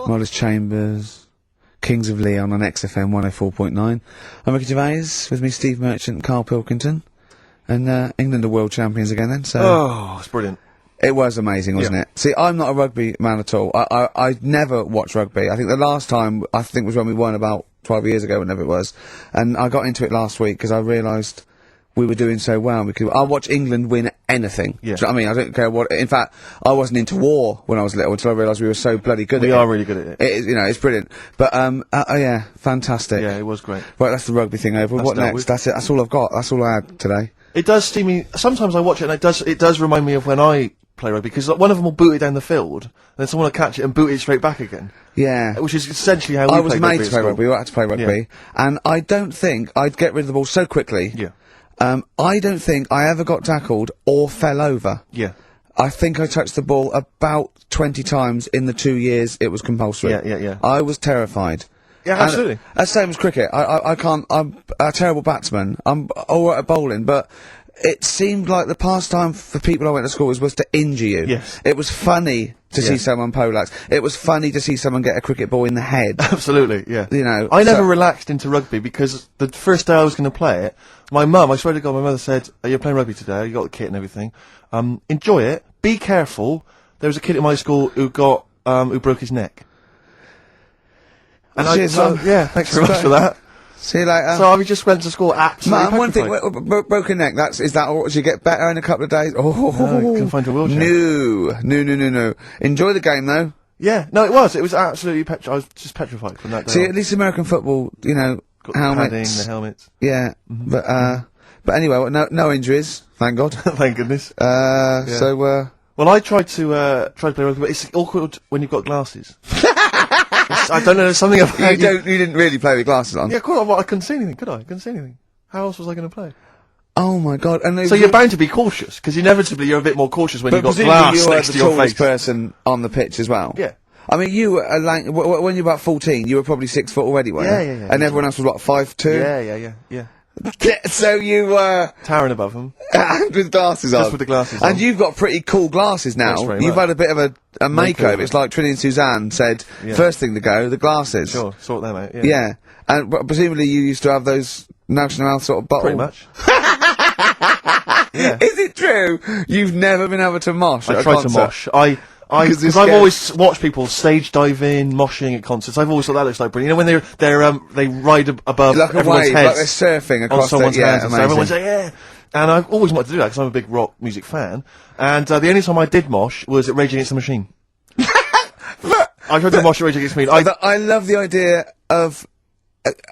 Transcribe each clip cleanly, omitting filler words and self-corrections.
Wallace Chambers, Kings of Leon on XFM 104.9. I'm Ricky Gervais, with me Steve Merchant and Carl Pilkington. And England are world champions again then, so... Oh, it's brilliant. It was amazing, wasn't it? See, I'm not a rugby man at all. I never watched rugby. I think the last time, was when we won about 12 years ago, whenever it was. And I got into it last week because I realised we were doing so well. I'll watch England win anything. Yeah. Do you know what I mean? I don't care what... In fact, I wasn't into war when I was little until I realised we were so bloody good at it. We are really good at it. It's brilliant. But, yeah, fantastic. Yeah, it was great. Right, that's the rugby thing over. What next? That's it. That's all I've got. That's all I had today. It does see me... Sometimes I watch it and it does remind me of when I play rugby, because one of them will boot it down the field, and then someone will catch it and boot it straight back again. Yeah. Which is essentially how we I play was rugby made to play rugby. We had to play rugby. And I don't think I'd get rid of the ball so quickly. Yeah. I don't think I ever got tackled or fell over. Yeah. I think I touched the ball about 20 times in the 2 years it was compulsory. Yeah. I was terrified. Yeah, absolutely. And, same as cricket. I can't... I'm a terrible batsman. I'm alright at bowling, but it seemed like the pastime for people I went to school was to injure you. Yes. It was funny to see someone poleaxe. It was funny to see someone get a cricket ball in the head. Absolutely, yeah. You know, I never relaxed into rugby because the first day I was going to play it, my mum, I swear to God, my mother said, "Are you playing rugby today? You got the kit and everything. Enjoy it. Be careful." There was a kid at my school who who broke his neck. And Cheers, Mum. yeah, thanks very much for that. See you later. So I just went to school absolutely Man, one thing, petrified. broken neck, is that all? Should you get better in a couple of days? Oh, No, couldn't find a wheelchair. No. Enjoy the game, though. Yeah, no, it was absolutely I was just petrified from that day See, on. at least American football, you know, Got the helmets. padding, the helmets. Yeah, but anyway, no injuries, thank God. Thank goodness. So, Well, I tried to play rugby, but it's awkward when you've got glasses. I don't know, there's something about you didn't really play with glasses on? Yeah, cool, I couldn't see anything, could I? I couldn't see anything. How else was I going to play? Oh my God. And so you're bound to be cautious, because inevitably you're a bit more cautious when you've got glass next to your face. you were the tallest person on the pitch as well? Yeah. I mean, you were when you were about 14, you were probably 6 foot already, weren't you? Yeah. And everyone else was, what, 5'2"? Yeah. So you were... Towering above them. And with glasses on. Just with the glasses on. And you've got pretty cool glasses now. Thanks very You've much. had a bit of a makeover. It's like Trinity and Suzanne said, first thing to go, the glasses. Sure, sort them out, Yeah. And presumably you used to have those National Health sort of bottles. Pretty much. Yeah. Is it true? You've never been able to mosh at I a tried concert? to mosh. Because I've always watched people stage dive in, moshing at concerts. I've always thought that looks like brilliant. You know, when they ride above like a everyone's wave, heads. like they're surfing across on someone's heads. And so amazing. everyone's like, yeah. And I've always wanted to do that because I'm a big rock music fan. And the only time I did mosh was at Rage Against the Machine. I tried to mosh at Rage Against the Machine. I love the idea of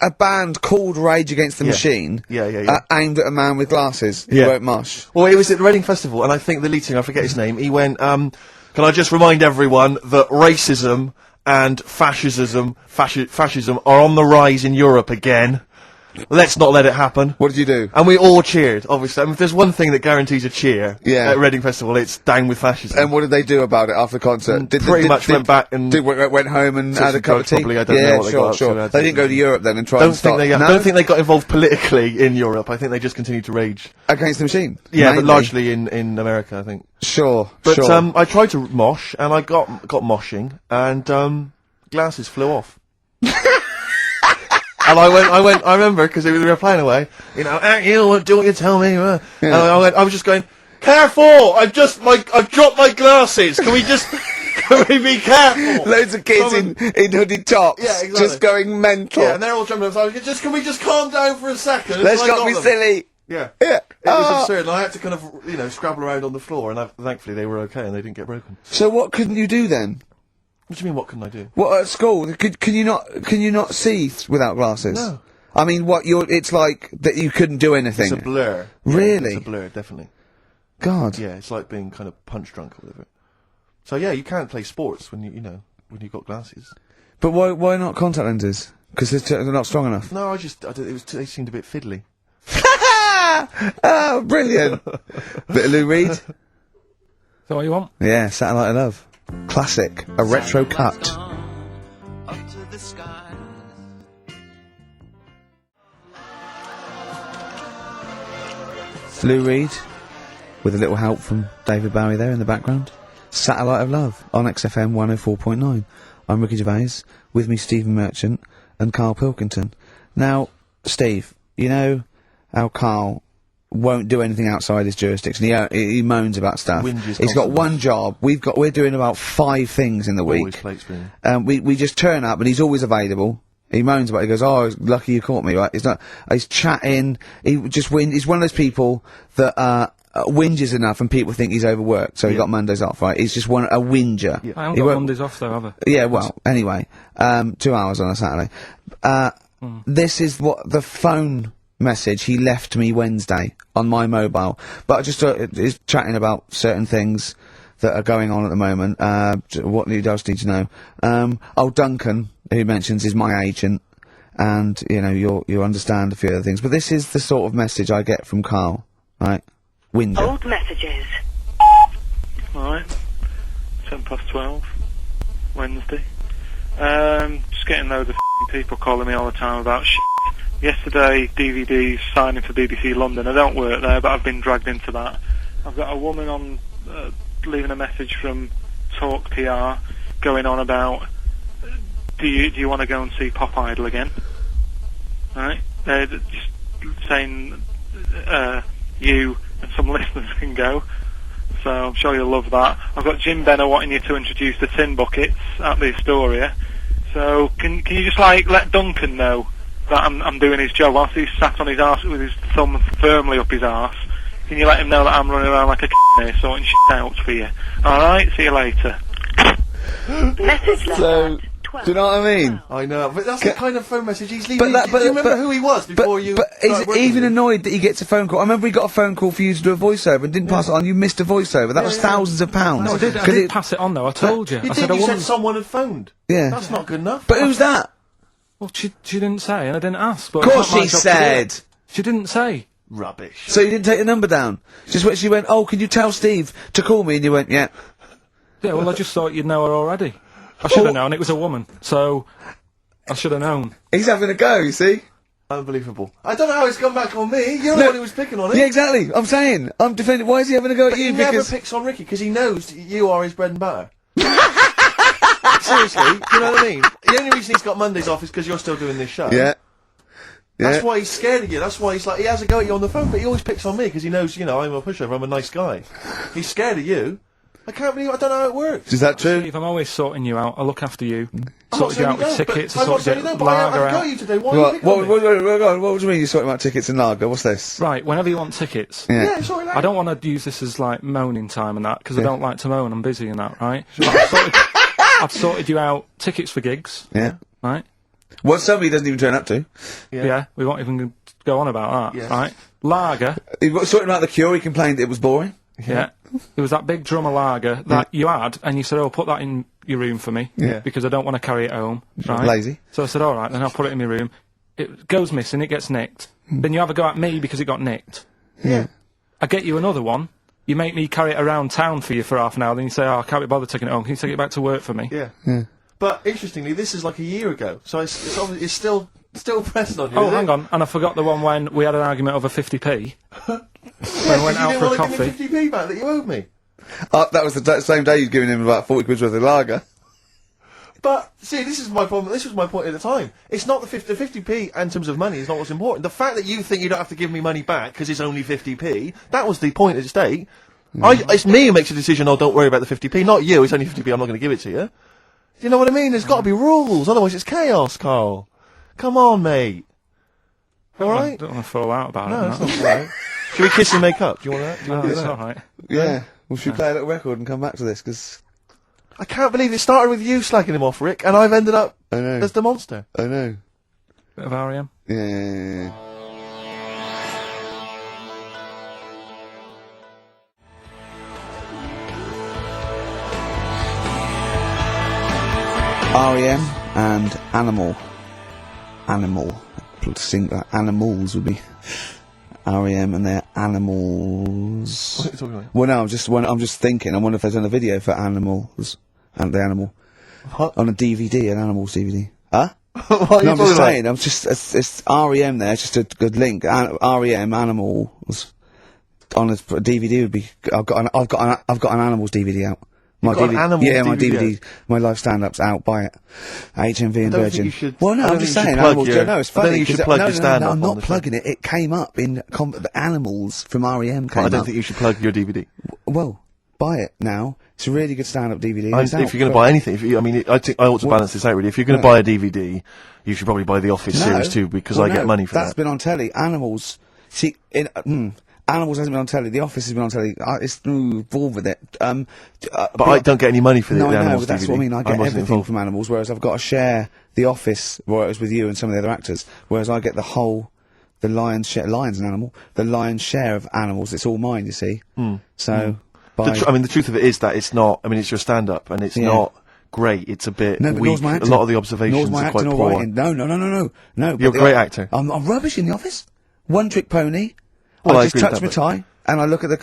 a band called Rage Against the Machine. Yeah. Aimed at a man with glasses who won't mosh. Well, it was at the Reading Festival, and I think the lead singer, I forget his name, he went, can I just remind everyone that racism and fascism are on the rise in Europe again. Let's not let it happen. What did you do? And we all cheered, obviously. I mean, if there's one thing that guarantees a cheer at Reading Festival, it's down with fascism. And what did they do about it after the concert? Pretty much went back and... went home and had a cup of tea? Probably, I don't know what they got up to. They didn't go to Europe then and try and stop... don't think they got involved politically in Europe. I think they just continued to rage. Against the Machine? Yeah, mainly. but largely in America, I think. Sure. I tried to mosh, and I got moshing, and glasses flew off. And I remember, because they were playing away, you know, you do what you tell me. And I was just going, careful! I've dropped my glasses. Can we be careful? Loads of kids in hooded tops, just going mental. Yeah, and they're all jumping up. So I was can we just calm down for a second? Let's not be silly. Yeah. It was absurd, and I had to kind of, scrabble around on the floor, and thankfully they were okay, and they didn't get broken. So what couldn't you do then? What do you mean, what couldn't I do? What, at school? Can you not see without glasses? No. I mean, it's like that you couldn't do anything. It's a blur. Really? Yeah, it's a blur, definitely. God. Yeah, it's like being kind of punch drunk or whatever. So yeah, you can't play sports when when you've got glasses. But why not contact lenses? Because they're not strong enough. No, they seemed a bit fiddly. Oh, brilliant. Bit of Lou Reed. Is that what you want? Yeah, Satellite of Love. Classic. A retro cut. Lou Reed, with a little help from David Bowie there in the background. Satellite of Love on XFM 104.9. I'm Ricky Gervais. With me, Stephen Merchant and Carl Pilkington. Now, Steve, you know how Carl won't do anything outside his jurisdiction. He moans about stuff. Whinges He's got constantly. one job. We're doing about 5 things in the Always week. plate spinning. We just turn up and he's always available. He moans about it. He goes, "Oh, lucky you caught me." Right? He's chatting. He just He's one of those people that whinges enough, and people think he's overworked. So he got Mondays off. Right? He's just a whinger. Yeah. I haven't He got won't- Mondays off though, have I? Yeah, well, anyway, 2 hours on a Saturday. This is what the phone message he left me Wednesday on my mobile. But I just he's chatting about certain things that are going on at the moment. What he does need to know. Duncan, who mentions, is my agent, and you know you understand a few other things. But this is the sort of message I get from Carl, right? Whinger. Old messages. Alright. 12:10, Wednesday. Just getting loads of people calling me all the time about shit. Yesterday, DVD's signing for BBC London. I don't work there, but I've been dragged into that. I've got a woman on, leaving a message from Talk PR, going on about, do you want to go and see Pop Idol again? Right? Just saying, you and some listeners can go. So I'm sure you'll love that. I've got Jim Benner wanting you to introduce the tin buckets at the Astoria. So can you just let Duncan know that I'm doing his job whilst he's sat on his arse with his thumb firmly up his arse? Can you let him know that I'm running around like a here sorting shit out for you? Alright, see you later. Message left So, at 12. do you know what I mean? I know, but that's the kind of phone message he's leaving. But Do you remember who he was before you? But started he's working even with him? annoyed that he gets a phone call. I remember he got a phone call for you to do a voiceover and didn't pass it on. You missed a voiceover. That was thousands of pounds. No, I did. I 'Cause did it- pass it on though. I told you. You I did. said I You said wouldn't. someone had phoned. Yeah. That's not good enough. But who's that? Well, she didn't say, and I didn't ask. But Of course it's not my she job to do said. it. She didn't say. Rubbish. So you didn't take the number down. She went, "Oh, can you tell Steve to call me?" And you went, "Yeah." Yeah. Well, I just thought you'd know her already. I should have known. It was a woman, so I should have known. He's having a go. You see? Unbelievable. I don't know how it's come back on me. You're the No. one who was picking on it. Yeah, exactly. I'm saying. I'm defending. Why is he having a go at But you? he never Because picks on Ricky because he knows you are his bread and butter. Seriously, you know what I mean? The only reason he's got Mondays off is because you're still doing this show. yeah. That's why he's scared of you. That's why he's like, he has a go at you on the phone, but he always picks on me because he knows, you know, I'm a pushover, I'm a nice guy. He's scared of you. I can't believe, I don't know how it works. Is that true? Steve, I'm always sorting you out. I look after you. I'm not Sorted you saying out with don't, but tickets. I I'm not sorted saying you you out don't, but lager I've got out. you today. Why are you What? picking on me? What do you mean you're talking about tickets and lager? What's this? Right, whenever you want tickets. Yeah. Yeah, sorry, I don't want to use this as like moaning time and that because I don't like to moan. I'm busy and that, right? I've sorted you out tickets for gigs, Yeah. right? What somebody doesn't even turn up to. Yeah, we won't even go on about that, Yes. right? Lager, He was sorting out the Cure. He complained it was boring. yeah. There was that big drum of lager that you had, and you said, "Oh, put that in your room for me, Yeah. because I don't want to carry it home." Right? Lazy. So I said, "All right, then I'll put it in my room." It goes missing, it gets nicked. Then you have a go at me because it got nicked. Yeah. I get you another one. You make me carry it around town for you for half an hour. Then you say, "Oh, I can't be bothered taking it home. Can you take it back to work for me?" Yeah. But interestingly, this is like a year ago, so it's obviously, it's still pressing on you. Oh, is it? hang on, and I forgot the one when we had an argument over 50p. Yeah, When I went 'cause out you for a didn't want to coffee. give me 50p back that you owed me. That was the same day you'd given him about 40 quid worth of lager. But see, this is my problem. This was my point at the time. It's not the 50p in terms of money is not what's important. The fact that you think you don't have to give me money back because it's only 50p, that was the point at stake. It's me who makes a decision. Oh, don't worry about the 50p, not you. It's only 50p. I'm not going to give it to you. You know what I mean? There's got to be rules, otherwise it's chaos, Carl. Come on, mate. All I right? don't want to fall out about No, it. that's not all right. Should we kiss and make up? Do you want that? Do you No, want to do it's that? all right. Yeah. Well, should we play a little record and come back to this? Because I can't believe it started with you slagging him off, Rick, and I've ended up I know. as the monster. I know. Bit of R.E.M. Yeah. R.E.M. and Animal. Sing animals would be R.E.M. and their animals. What are you talking about? Well, no, I'm just thinking. I wonder if there's another video for animals and the animal What? on a DVD, an animals DVD. Huh? What are you No, I'm talking just about? saying. I'm just it's REM there. It's just a good link. REM animals on a DVD would be. I've got an animals DVD out. My got an animal yeah, my DVD. DVD, my live stand-up's out. Buy it. HMV and don't think Virgin. you should- Well, no, I don't I'm just think you should saying. plug Animals. your- No, it's I don't funny. think you should 'cause plug no, your no, stand-up no, I'm on not the show. plugging it. It came up in the animals from REM. Came I don't up. think you should plug your DVD. Well, buy it now. It's a really good stand-up DVD. It's If out you're going to for- buy anything, I mean, I think I ought to balance this out really. If you're going to buy a DVD, you should probably buy the Office series too, because Well, I get no, money for That's that. been on telly. Animals. See, Animals hasn't been on telly. The Office has been on telly. It's involved with it. But I don't get any money for No, the I know, Animals but that's DVD. what I mean. I get wasn't everything involved. from Animals, whereas I've got to share The Office royalties with you and some of the other actors. Whereas I get the lion's share. Lion's an animal. The lion's share of Animals. It's all mine, you see. So, by, I mean, the truth of it is that it's not. I mean, it's your stand-up, and it's Yeah. not great. It's a bit no, but weak. nor's my A acting. lot of the Nor's observations my are quite acting or poor. writing. No. You're but a great actor. I'm rubbish in The Office. One trick pony. Well, I I just agree with touch my that, tie and I look at the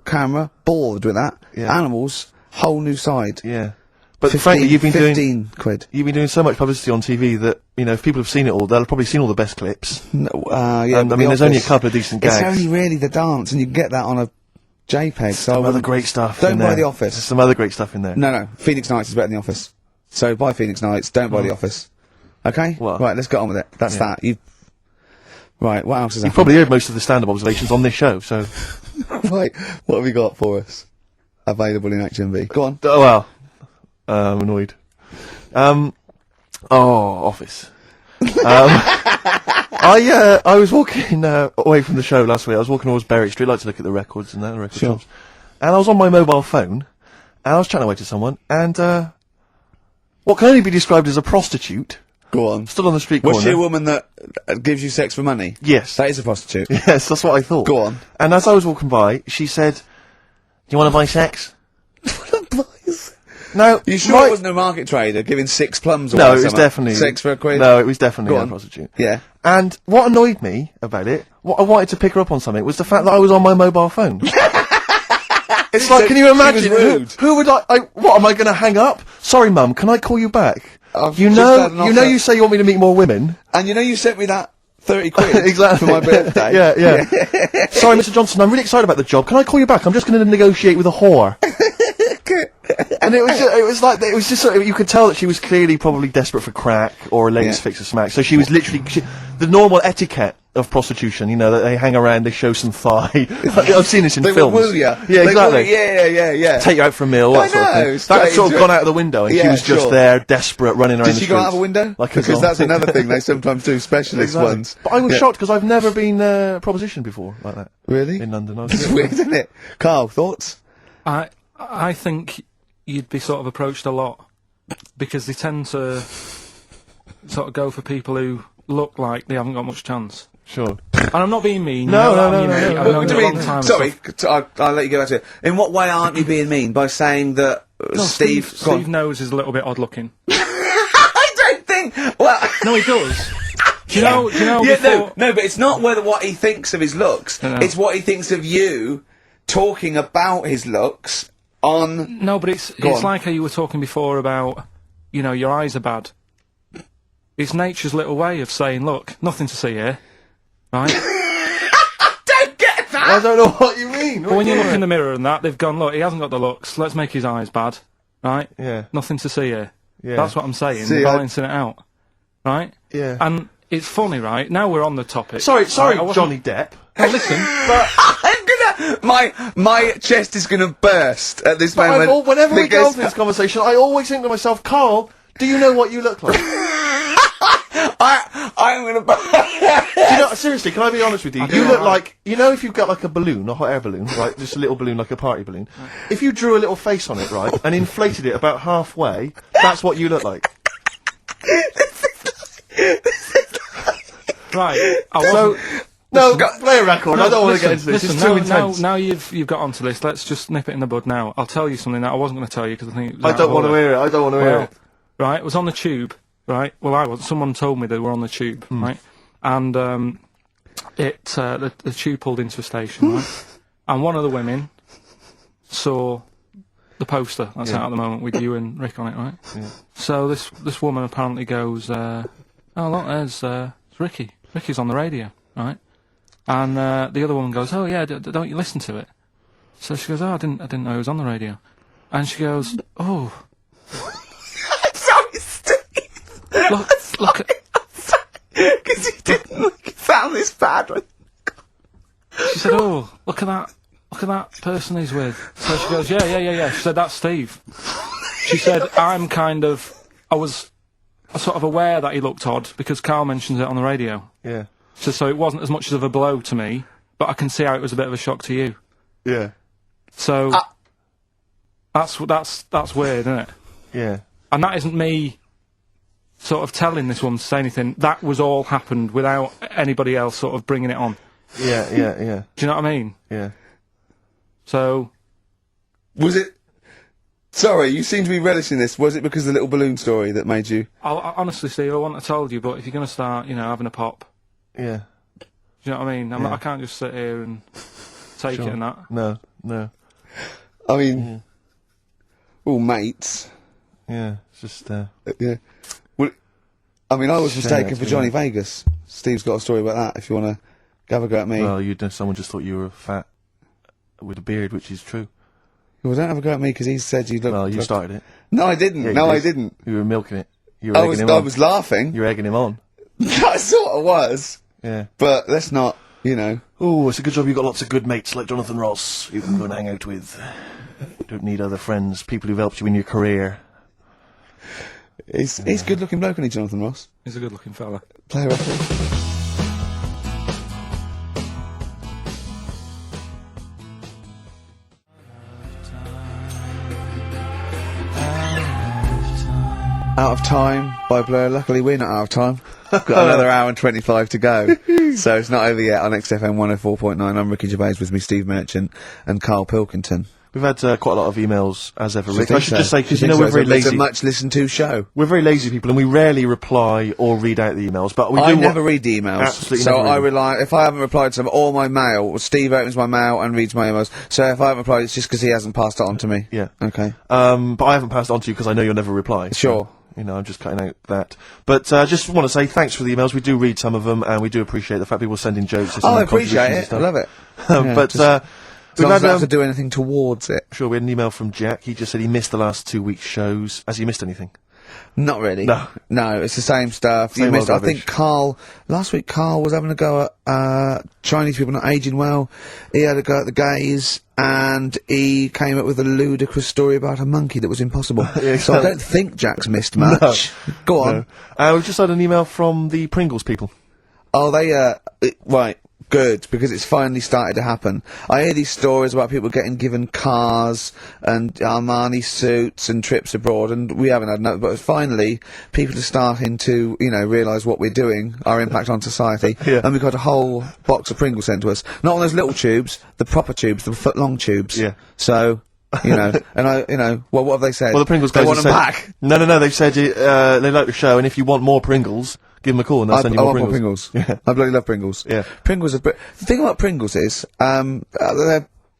camera, bored with that. Yeah. Animals, whole new side. Yeah, but frankly, you've been doing 15 quid. you've been doing so much publicity on TV that if people have seen it all, they'll have probably seen all the best clips. No, yeah, And, but I mean, The there's only a Office- couple of decent It's gags. only really the dance, and you can get that on a JPEG. So I Some other wouldn't- great stuff. Don't in buy there. The Office. There's some other great stuff in there. No, Phoenix Nights is better than The Office. So buy Phoenix Nights, don't buy The Office. Okay? Well, right, let's get on with it. That's yeah. that. Right, what else is You've happening? probably heard most of the stand-up observations on this show, so. Right, what have we got for us? Available in HMV. Go on. Oh, well. I'm annoyed. Office. I was walking away from the show last week. I was walking towards Berwick Street, like to look at the records and that, the record Sure. shops. And I was on my mobile phone, and I was chatting away to someone, and what can only be described as a prostitute Go on. stood on the street Was corner. she a woman that gives you sex for money? Yes. That is a prostitute. Yes, that's what I thought. Go on. And as I was walking by, she said, "Do you want to buy sex?" No, You sure it wasn't a market trader giving 6 plums away No, or it was something? definitely 6 for a quid? No, it was definitely Go a on. prostitute. Yeah. And what annoyed me about it, what I wanted to pick her up on something, was the fact that I was on my mobile phone. It's like, So can you she was imagine? rude. Who would what am I going to hang up? Sorry, Mum, can I call you back? I've You just know, had an you know, offer. you say you want me to meet more women. And you sent me that 30 quid Exactly. for my birthday. yeah. Sorry, Mr. Johnson, I'm really excited about the job. Can I call you back? I'm just going to negotiate with a whore. And it was just sort of, you could tell that she was clearly probably desperate for crack or a latest Yeah. fix of smack. So she was literally the normal etiquette of prostitution. That they hang around, they show some thigh. I've seen this in They films. will woo ya. Yeah, They exactly. will- yeah. Take you out for a meal. I That sort of know, thing. straight That sort of into gone it. out of the window, and she Yeah, was just sure. there, desperate, running around Did the she go out of a streets window? like a Because that's zombie. another thing they sometimes do, specialist Exactly. ones. But I was Yeah. shocked because I've never been propositioned before like that. Really? In London. I was It's weird, isn't it? Carl, thoughts? I think you'd be sort of approached a lot because they tend to sort of go for people who look like they haven't got much chance. Sure. And I'm not being mean. No, you know that, no, you no, know, no, I've no. known What do you you a long mean? time. and Sorry, stuff. I'll let you go back to it. In what way aren't you being mean? By saying that No, Steve... go on. Steve knows is a little bit odd looking. I don't think... Well... No, he does. Do you know? Yeah, before, no, but it's not what he thinks of his looks. No. It's what he thinks of you talking about his looks on... No, but it's on. like how you were talking before about, your eyes are bad. It's nature's little way of saying, look, nothing to see here, right? Don't get that! I don't know what you mean. But when you look in the mirror and that, they've gone, look, he hasn't got the looks, let's make his eyes bad, right? Yeah. Nothing to see here. Yeah. That's what I'm saying, See, they're I- balancing it out, right? Yeah. And it's funny, right? Now we're on the topic. Sorry, right, I wasn't- Johnny Depp. Now listen, I'm gonna... My chest is gonna burst at this But moment. whenever we get because- onto this conversation, I always think to myself, Carl, do you know what you look like? I'm gonna burst. Seriously, can I be honest with you? You look like, if you've got like a balloon, a hot air balloon, right, just a little balloon, like a party balloon, if you drew a little face on it, right, and inflated it about halfway, that's what you look like. right, I So, wasn't... no, play a record, I don't want to Listen, get into this, listen, it's too now, intense. now you've got onto this, let's just nip it in the bud now. I'll tell you something that I wasn't going to tell you because I think it was I out don't of want to order. hear it, I don't want to hear Well, it. right, it was on the tube, right? Well, I wasn't. Someone told me they were on the tube, right? And the tube pulled into a station, right? And one of the women saw the poster that's out at the moment with you and Rick on it, right? Yeah. So this woman apparently goes, "Oh look, there's Ricky. Ricky's on the radio, right?" And the other woman goes, "Oh yeah, don't you listen to it?" So she goes, "Oh, I didn't know he was on the radio." And she goes, oh, Sorry, Steve. look at... Because you didn't make it sound this bad. She said, oh, look at that person he's with. So she goes, yeah. She said, that's Steve. She said, I was sort of aware that he looked odd because Carl mentions it on the radio. Yeah. So it wasn't as much of a blow to me, but I can see how it was a bit of a shock to you. Yeah. So that's weird, isn't it? Yeah. And that isn't me sort of telling this woman to say anything. That was all happened without anybody else sort of bringing it on. Yeah. Do you know what I mean? Yeah. So... Was it... Sorry, you seem to be relishing this. Was it because of the little balloon story that made you... Honestly, Steve, I wouldn't have told you, but if you're going to start, having a pop... Yeah. Do you know what I mean? I can't just sit here and take it and that. No. I mean... All mates. Yeah. It's just, Yeah. Well, I mean, I was Shame mistaken that's for been Johnny Vegas. Steve's got a story about that, if you want to have a go at me. well, someone just thought you were fat with a beard, which is true. Well, don't have a go at me, because he said you look... Well, you started it. No, I didn't. Yeah, no, you I did. didn't. You were milking it. You were I egging was, him I on. was laughing. You were egging him on. I sort of was. Yeah. But let's not, Oh, it's a good job you've got lots of good mates like Jonathan Ross you can go and hang out with. You don't need other friends, people who've helped you in your career. He's good looking bloke, isn't he, Jonathan Ross? He's a good-looking fella. Player referee. Out of Time by Blur. Luckily, we're not out of time. We've got another hour and 25 to go. So it's not over yet on XFM 104.9. I'm Ricky Gervais, with me Steve Merchant and Carl Pilkington. We've had quite a lot of emails, as ever, Rick. think I should so? just say, Do because you we're think so? very It's lazy. a much listened to show. We're very lazy people, and we rarely reply or read out the emails, but we do I never read the emails. Absolutely so never read I them. rely, if I haven't replied to them, or my mail, Steve opens my mail and reads my emails. So if I haven't replied, it's just because he hasn't passed it on to me. Yeah. Okay. But I haven't passed it on to you because I know you'll never reply. Sure. So, I'm just cutting out that. But just want to say thanks for the emails. We do read some of them, and we do appreciate the fact people send in jokes. Oh, I appreciate it. I love it. Yeah, But just- we've Don't had, have to do anything towards it. sure, we had an email from Jack. He just said he missed the last 2 weeks' shows. Has he missed anything? Not really. No. No, it's the same stuff. Same You missed, old I think last week Carl was having a go at Chinese people not aging well. He had a go at the gays, and he came up with a ludicrous story about a monkey that was impossible. Yeah, So I don't think Jack's missed much. Go on. No. We've just had an email from the Pringles people. Oh, right. Good, because it's finally started to happen. I hear these stories about people getting given cars and Armani suits and trips abroad, and we haven't had no, but finally people are starting to, realise what we're doing, our impact on society, Yeah. and we've got a whole box of Pringles sent to us. Not on those little tubes, the proper tubes, the foot-long tubes. Yeah. So, and well, what have they said? Well, the Pringles they guys want have them said, back. No, they've said they like the show, and if you want more Pringles, give them a call and they'll I send you I more want Pringles. more Pringles. I bloody love Pringles. Yeah. Pringles are... The thing about Pringles is,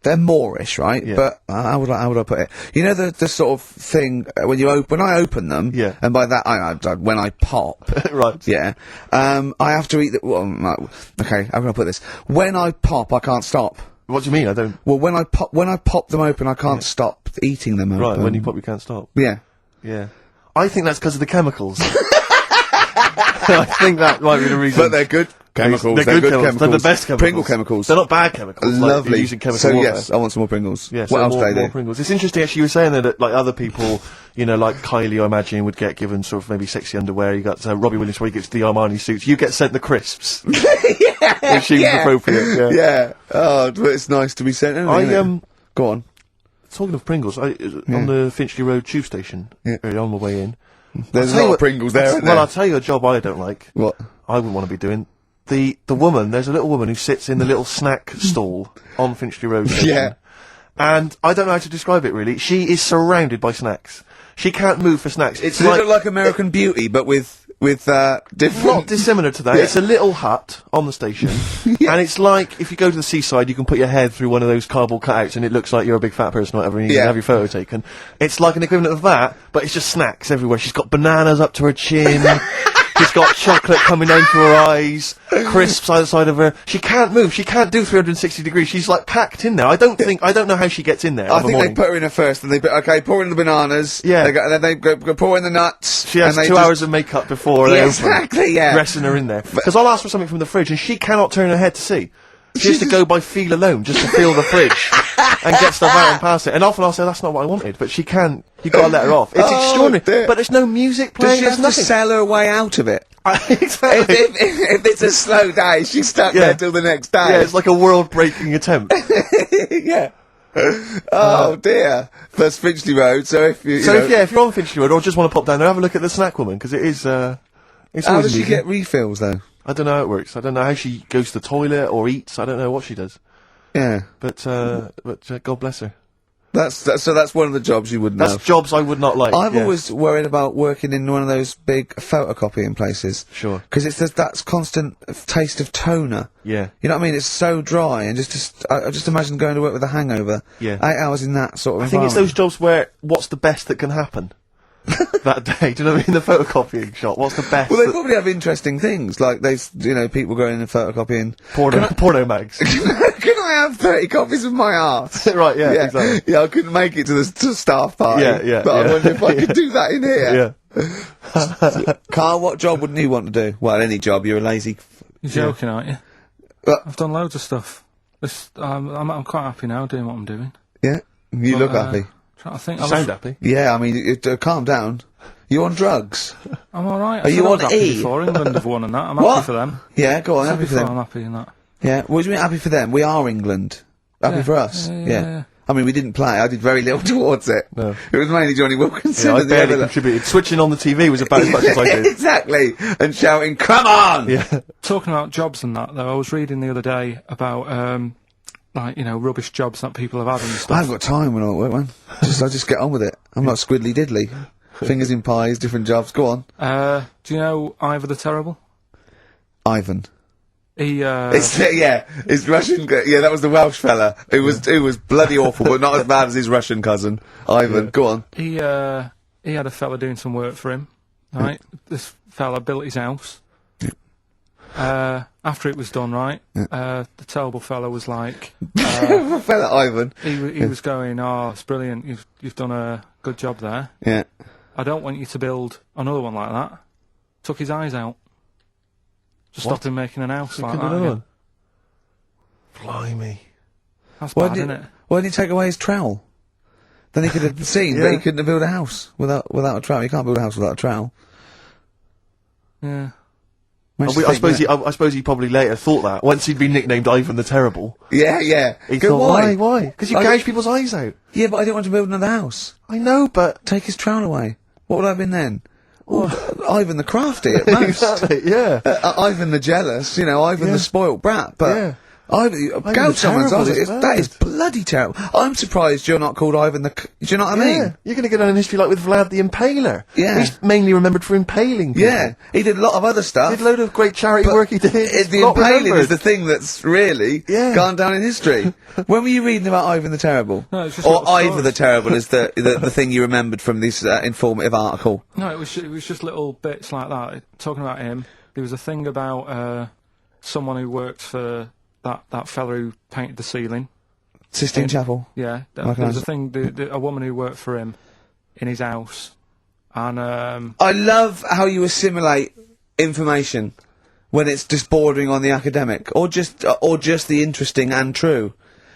they're Moorish, right? Yeah. But how would I put it? You know the sort of thing when I open them. Yeah. And by that when I pop. Right. Yeah. I have to eat the. Well, no, okay. How can I put this? When I pop, I can't stop. What do you mean? I don't... Well, when I pop them open, I can't stop eating them open. Right, when you pop, you can't stop. Yeah. Yeah. I think that's because of the chemicals. I think that might be the reason. But they're good chemicals. They're good chemicals. They're the best chemicals. Pringle chemicals. They're not bad chemicals. Like Lovely. you're using chemical So warfare. yes, I want some more Pringles. Yeah, What so else do they more do? Pringles. It's interesting actually you were saying that like other people, like Kylie I imagine would get given sort of maybe sexy underwear. You got Robbie Williams where he gets the Armani suits. You get sent the crisps. Yeah, Which seems appropriate, yeah. Yeah. Oh, but it's nice to be sent. Isn't it? Go on. Talking of Pringles, on the Finchley Road tube station, Yeah. on my way in. There's a I'll tell you lot what- of Pringles there, isn't Well, there? I'll tell you a job I don't like. What? I wouldn't want to be doing. The woman, there's a little woman who sits in the little snack stall on Finchley Road station. Yeah. And I don't know how to describe it really. She is surrounded by snacks. She can't move for snacks. It's Does it look like American Beauty, but with different... not dissimilar to that. Yeah. It's a little hut on the station, and it's like if you go to the seaside, you can put your head through one of those cardboard cutouts, and it looks like you're a big fat person or whatever, and you Yeah. can have your photo taken. It's like an equivalent of that, but it's just snacks everywhere. She's got bananas up to her chin. She's got chocolate coming down to her eyes, crisps either side of her. She can't move. She can't do 360 degrees. She's like packed in there. I don't know how she gets in there. I of a think morning. they put her in her first, and okay, pour in the bananas. Yeah. Then they go pour in the nuts. She has and they 2 just- hours of makeup before Yeah, they open, exactly. Yeah. dressing her in there. Because I'll ask for something from the fridge, and she cannot turn her head to see. She has to go by feel alone, just to feel the fridge, and get stuff out and pass it. And often I'll say, that's not what I wanted, but she can't. You've got to let her off. It's Oh, extraordinary. dear. But there's no music Does playing, she there's have to nothing. sell her way out of it? Exactly. if it's a slow day, she's stuck Yeah. there till the next day. Yeah, it's like a world-breaking attempt. yeah. Oh dear. That's Finchley Road. So if you, So you know, if you're on Finchley Road, or just want to pop down there, have a look at the Snack Woman, because it is, it's how always does she amusing. get refills though? I don't know how it works. I don't know how she goes to the toilet or eats. I don't know what she does. Yeah. But God bless her. So that's one of the jobs you wouldn't That's have. jobs I would not like. I've yeah. always worried about working in one of those big photocopying places. Sure. Because it's that constant taste of toner. Yeah. You know what I mean? It's so dry, and I just imagine going to work with a hangover. Yeah. 8 hours in that sort of I think it's environment. those jobs where what's the best that can happen that day. Do you know what I mean? The photocopying shop. What's the best? Well, they that- probably have interesting things, like people going in and photocopying. porno mags. Can I have 30 copies of my art? Right, yeah, exactly. Yeah, I couldn't make it to the staff party. Yeah, yeah, But I yeah. wonder if I could do that in here. Yeah. Carl, what job wouldn't you want to do? Well, any job. You're a lazy. You're joking, aren't you? I've done loads of stuff. I'm quite happy now doing what I'm doing. Yeah, you look happy. Trying to think. You sound happy. Yeah, I mean, calm down. You on drugs? I'm all right. Are you on happy E? before England have won and that? I'm What? happy for them. Yeah, go on, Said happy for before, them. I'm happy in that. Yeah, what do you mean happy for them? We are England. Happy Yeah. for us. Yeah. I mean, we didn't play. I did very little towards it. No. It was mainly Johnny Wilkinson. Yeah, I and the barely other- contributed. Switching on the TV was about as much as I did. Exactly, and shouting, "Come on!" Yeah. Talking about jobs and that, though, I was reading the other day about, rubbish jobs that people have had and I stuff. haven't got time when I'm at work, man. I just get on with it. I'm not squiddly diddly. Fingers in pies, different jobs. Go on, Do you know Ivor the Terrible? Ivan. He, It's Russian. Yeah, that was the Welsh fella. It was bloody awful, but not as bad as his Russian cousin, Ivan. Go on. he had a fella doing some work for him, right? This fella built his house. After it was done, right, the terrible fella was like, Fella Ivan. he was going, "Oh, it's brilliant. You've done a good job there. Yeah. I don't want you to build another one like that." Took his eyes out. Just What? stopped him making an house So like could that another again. one. Blimey. That's Why bad, did isn't it? Why didn't he take away his trowel? Then he could have seen, but Yeah. he couldn't have built a house without a trowel. You can't build a house without a trowel. Yeah. Makes I you think, suppose yeah. I suppose he probably later thought that once he'd been nicknamed Ivan the Terrible. Yeah, yeah. He Go, thought, why? Because you I- gouge people's eyes out. Yeah, but I didn't want to build another house. I know, but Take his trowel away. What would I have been then? Ivan the crafty at most. exactly, yeah. Ivan the jealous, Ivan Yeah. the spoilt brat, but Yeah. Ivan, the gouge someone's terrible eyes. is That is bad. bloody terrible. I'm surprised you're not called Ivan the. Do you know what I Yeah, mean? you're going to go down in history like with Vlad the Impaler. Yeah. He's mainly remembered for impaling people. Yeah, he did a lot of other stuff. Did a load of great charity but work he did. the It's not impaling remembered. is the thing that's really Yeah. gone down in history. When were you reading about Ivan the Terrible? No, it's just or little Ivor stories. the Terrible is the thing you remembered from this informative article. No, it was just little bits like that. Talking about him, there was a thing about someone who worked for that fella who painted the ceiling. Sistine Chapel. Yeah, there Like was us. a thing. A woman who worked for him in his house, and I love how you assimilate information when it's just bordering on the academic, or just the interesting and true.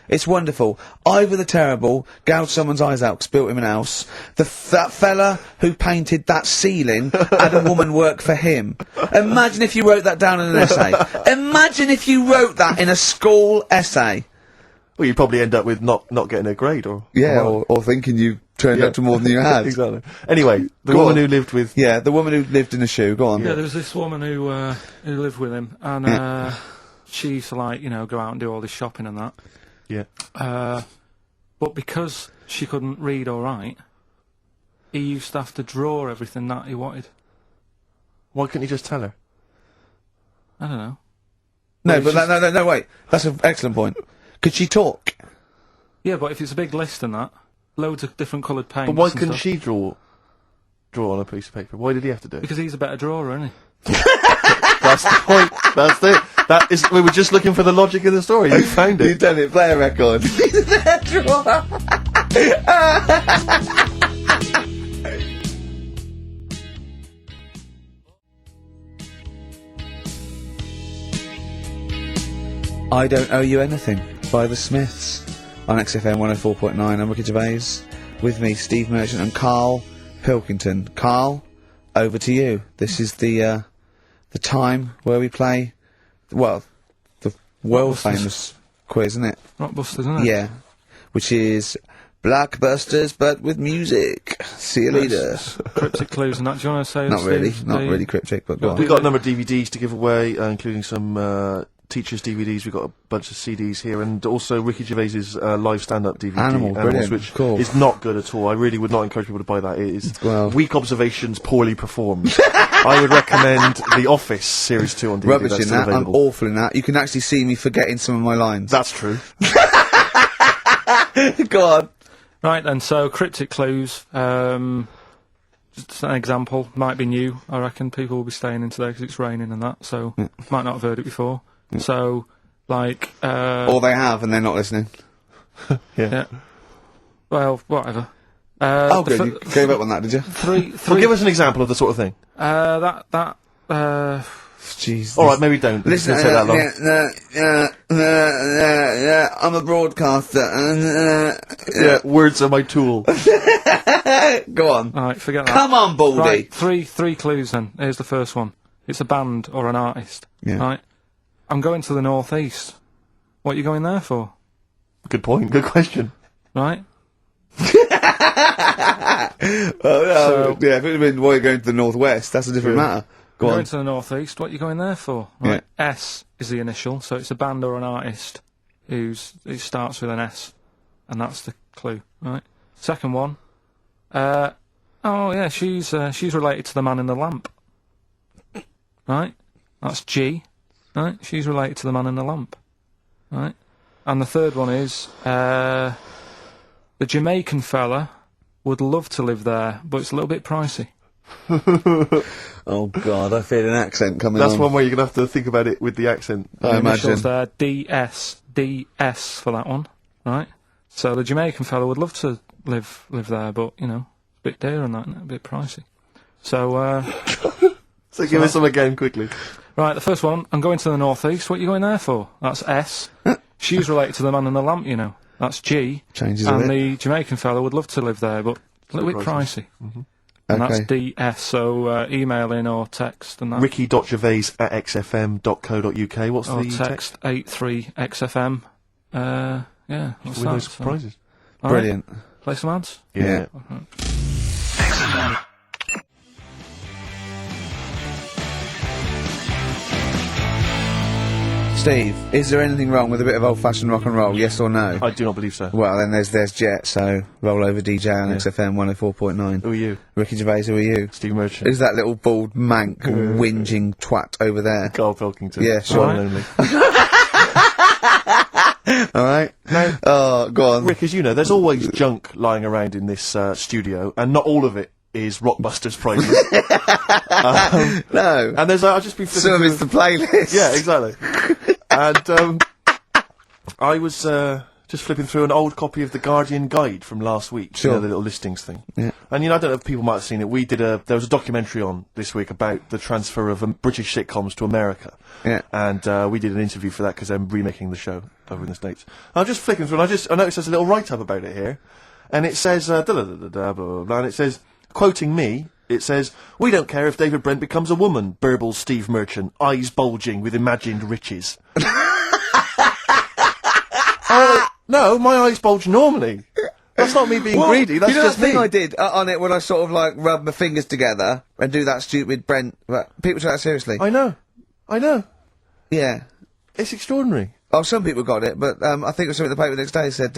It's wonderful. Ivor the Terrible gouged someone's eyes out 'cause built him an house. That fella who painted that ceiling had a woman work for him. Imagine if you wrote that down in an essay. Imagine if you wrote that in a school essay. Well, you'd probably end up with not getting a grade or... Yeah, or or thinking you turned Yeah. up to more than you had. exactly. Anyway, the Go woman on. who lived with... Yeah, the woman who lived in a shoe. Go on. yeah, there was this woman who lived with him, and she used to go out and do all this shopping and that. Yeah. But because she couldn't read or write, he used to have to draw everything that he wanted. Why couldn't you just tell her? I don't know. No, Well, but no, wait. That's an excellent point. Could she talk? Yeah, but if it's a big list and that, loads of different coloured paints. But why and couldn't stuff. she draw draw on a piece of paper? Why did he have to do it? Because he's a better drawer, isn't he? That's the point. That's it. That is. We were just looking for the logic of the story. You found You've it. done it. Play a record. I Don't Owe You Anything by The Smiths on XFM 104.9. I'm Ricky Gervais. With me, Steve Merchant and Carl Pilkington. Carl, over to you. This is the time where we play, well, the world famous quiz, isn't it? Rockbusters, isn't it? Yeah. Which is Blockbusters, but with music. See you later. Cryptic clues and that. Do you want to say? Not really, Steve, not the- really cryptic, but go on. We've got a number of DVDs to give away, including some teachers' DVDs. We've got a bunch of CDs here, and also Ricky Gervais's live stand-up DVD, Animal, brilliant, which cool. is not good at all. I really would not encourage people to buy that. It is Well- weak observations, poorly performed. I would recommend The Office Series 2 on DVD. Rubbish That's in still that. I'm available. awful in that. You can actually see me forgetting some of my lines. That's true. Go on. Right then, so cryptic clues. Just an example, might be new. I reckon people will be staying in today because it's raining and that, so might not have heard it before. So, like, Or they have and they're not listening. yeah. Well, whatever. Oh, the good. You gave up on that, did you? Three. Well, give us an example of the sort of thing. Jeez. All right, maybe don't. Listen, It's gonna take that long. I'm a broadcaster. Yeah, words are my tool. Go on. Alright, forget that. Come on, Baldy. Right, three clues then. Here's the first one. It's a band or an artist. Yeah. Right. I'm going to the northeast. What are you going there for? Good point. Good question. Right? Oh, yeah, if it had been why you're going to the northwest, that's a different matter. Go I'm on. going to the northeast. What are you going there for? Right. S is the initial, so it's a band or an artist it starts with an S, and that's the clue. Right. Second one. Oh yeah, she's related to the man in the lamp. Right. That's G. Right. She's related to the man in the lamp. Right. And the third one is the Jamaican fella would love to live there, but it's a little bit pricey. Oh, God, I feel an accent coming That's on. one where you're gonna have to think about it with the accent. I Initials imagine. there, DS for that one, right? So the Jamaican fella would love to live there, but you know, a bit dear and that, and a bit pricey. So So give us some again quickly. right, the first one, I'm going to the northeast. What are you going there for? That's S. She's related to the man in the lamp, you know. That's G. Changes a and bit. the Jamaican fella would love to live there, but a little bit pricey. And that's Okay. DS. So email in or text and that. Ricky.gervais@xfm.co.uk. What's or the text 83XFM. Yeah, what's With that? those So- surprises. All right, Brilliant. play some ads. Yeah. Steve, is there anything wrong with a bit of old-fashioned rock and roll? Yes or no? I do not believe so. Well, then there's Jet, so roll over DJ on XFM 104.9. Who are you? Ricky Gervais, who are you? Steve Merchant. Who's that little bald mank whinging twat over there? Carl Pilkington. Yeah, sure. One and only. Alright? Oh, go on. Rick, as you know, there's always junk lying around in this studio, and not all of it is Rockbusters prizes. No. And there's, I've just been flipping Some of through- it's the playlist. Yeah, exactly. And I was just flipping through an old copy of the Guardian Guide from last week. Sure. You know, the little listings thing. Yeah. And you know, I don't know if people might have seen it. There was a documentary on this week about the transfer of British sitcoms to America. Yeah. And we did an interview for that because I'm remaking the show over in the States. I was just flicking through, and I noticed there's a little write-up about it here, and it says blah, blah, blah, blah, blah, and it says, quoting me. It says, "We don't care if David Brent becomes a woman," burbles Steve Merchant, eyes bulging with imagined riches. No, my eyes bulge normally. That's not me being greedy, that's you know just that thing me. I did on it when I sort of like rub my fingers together and do that stupid Brent... People take that seriously. I know. Yeah. It's extraordinary. Oh, some people got it, but I think it was something in the paper the next day said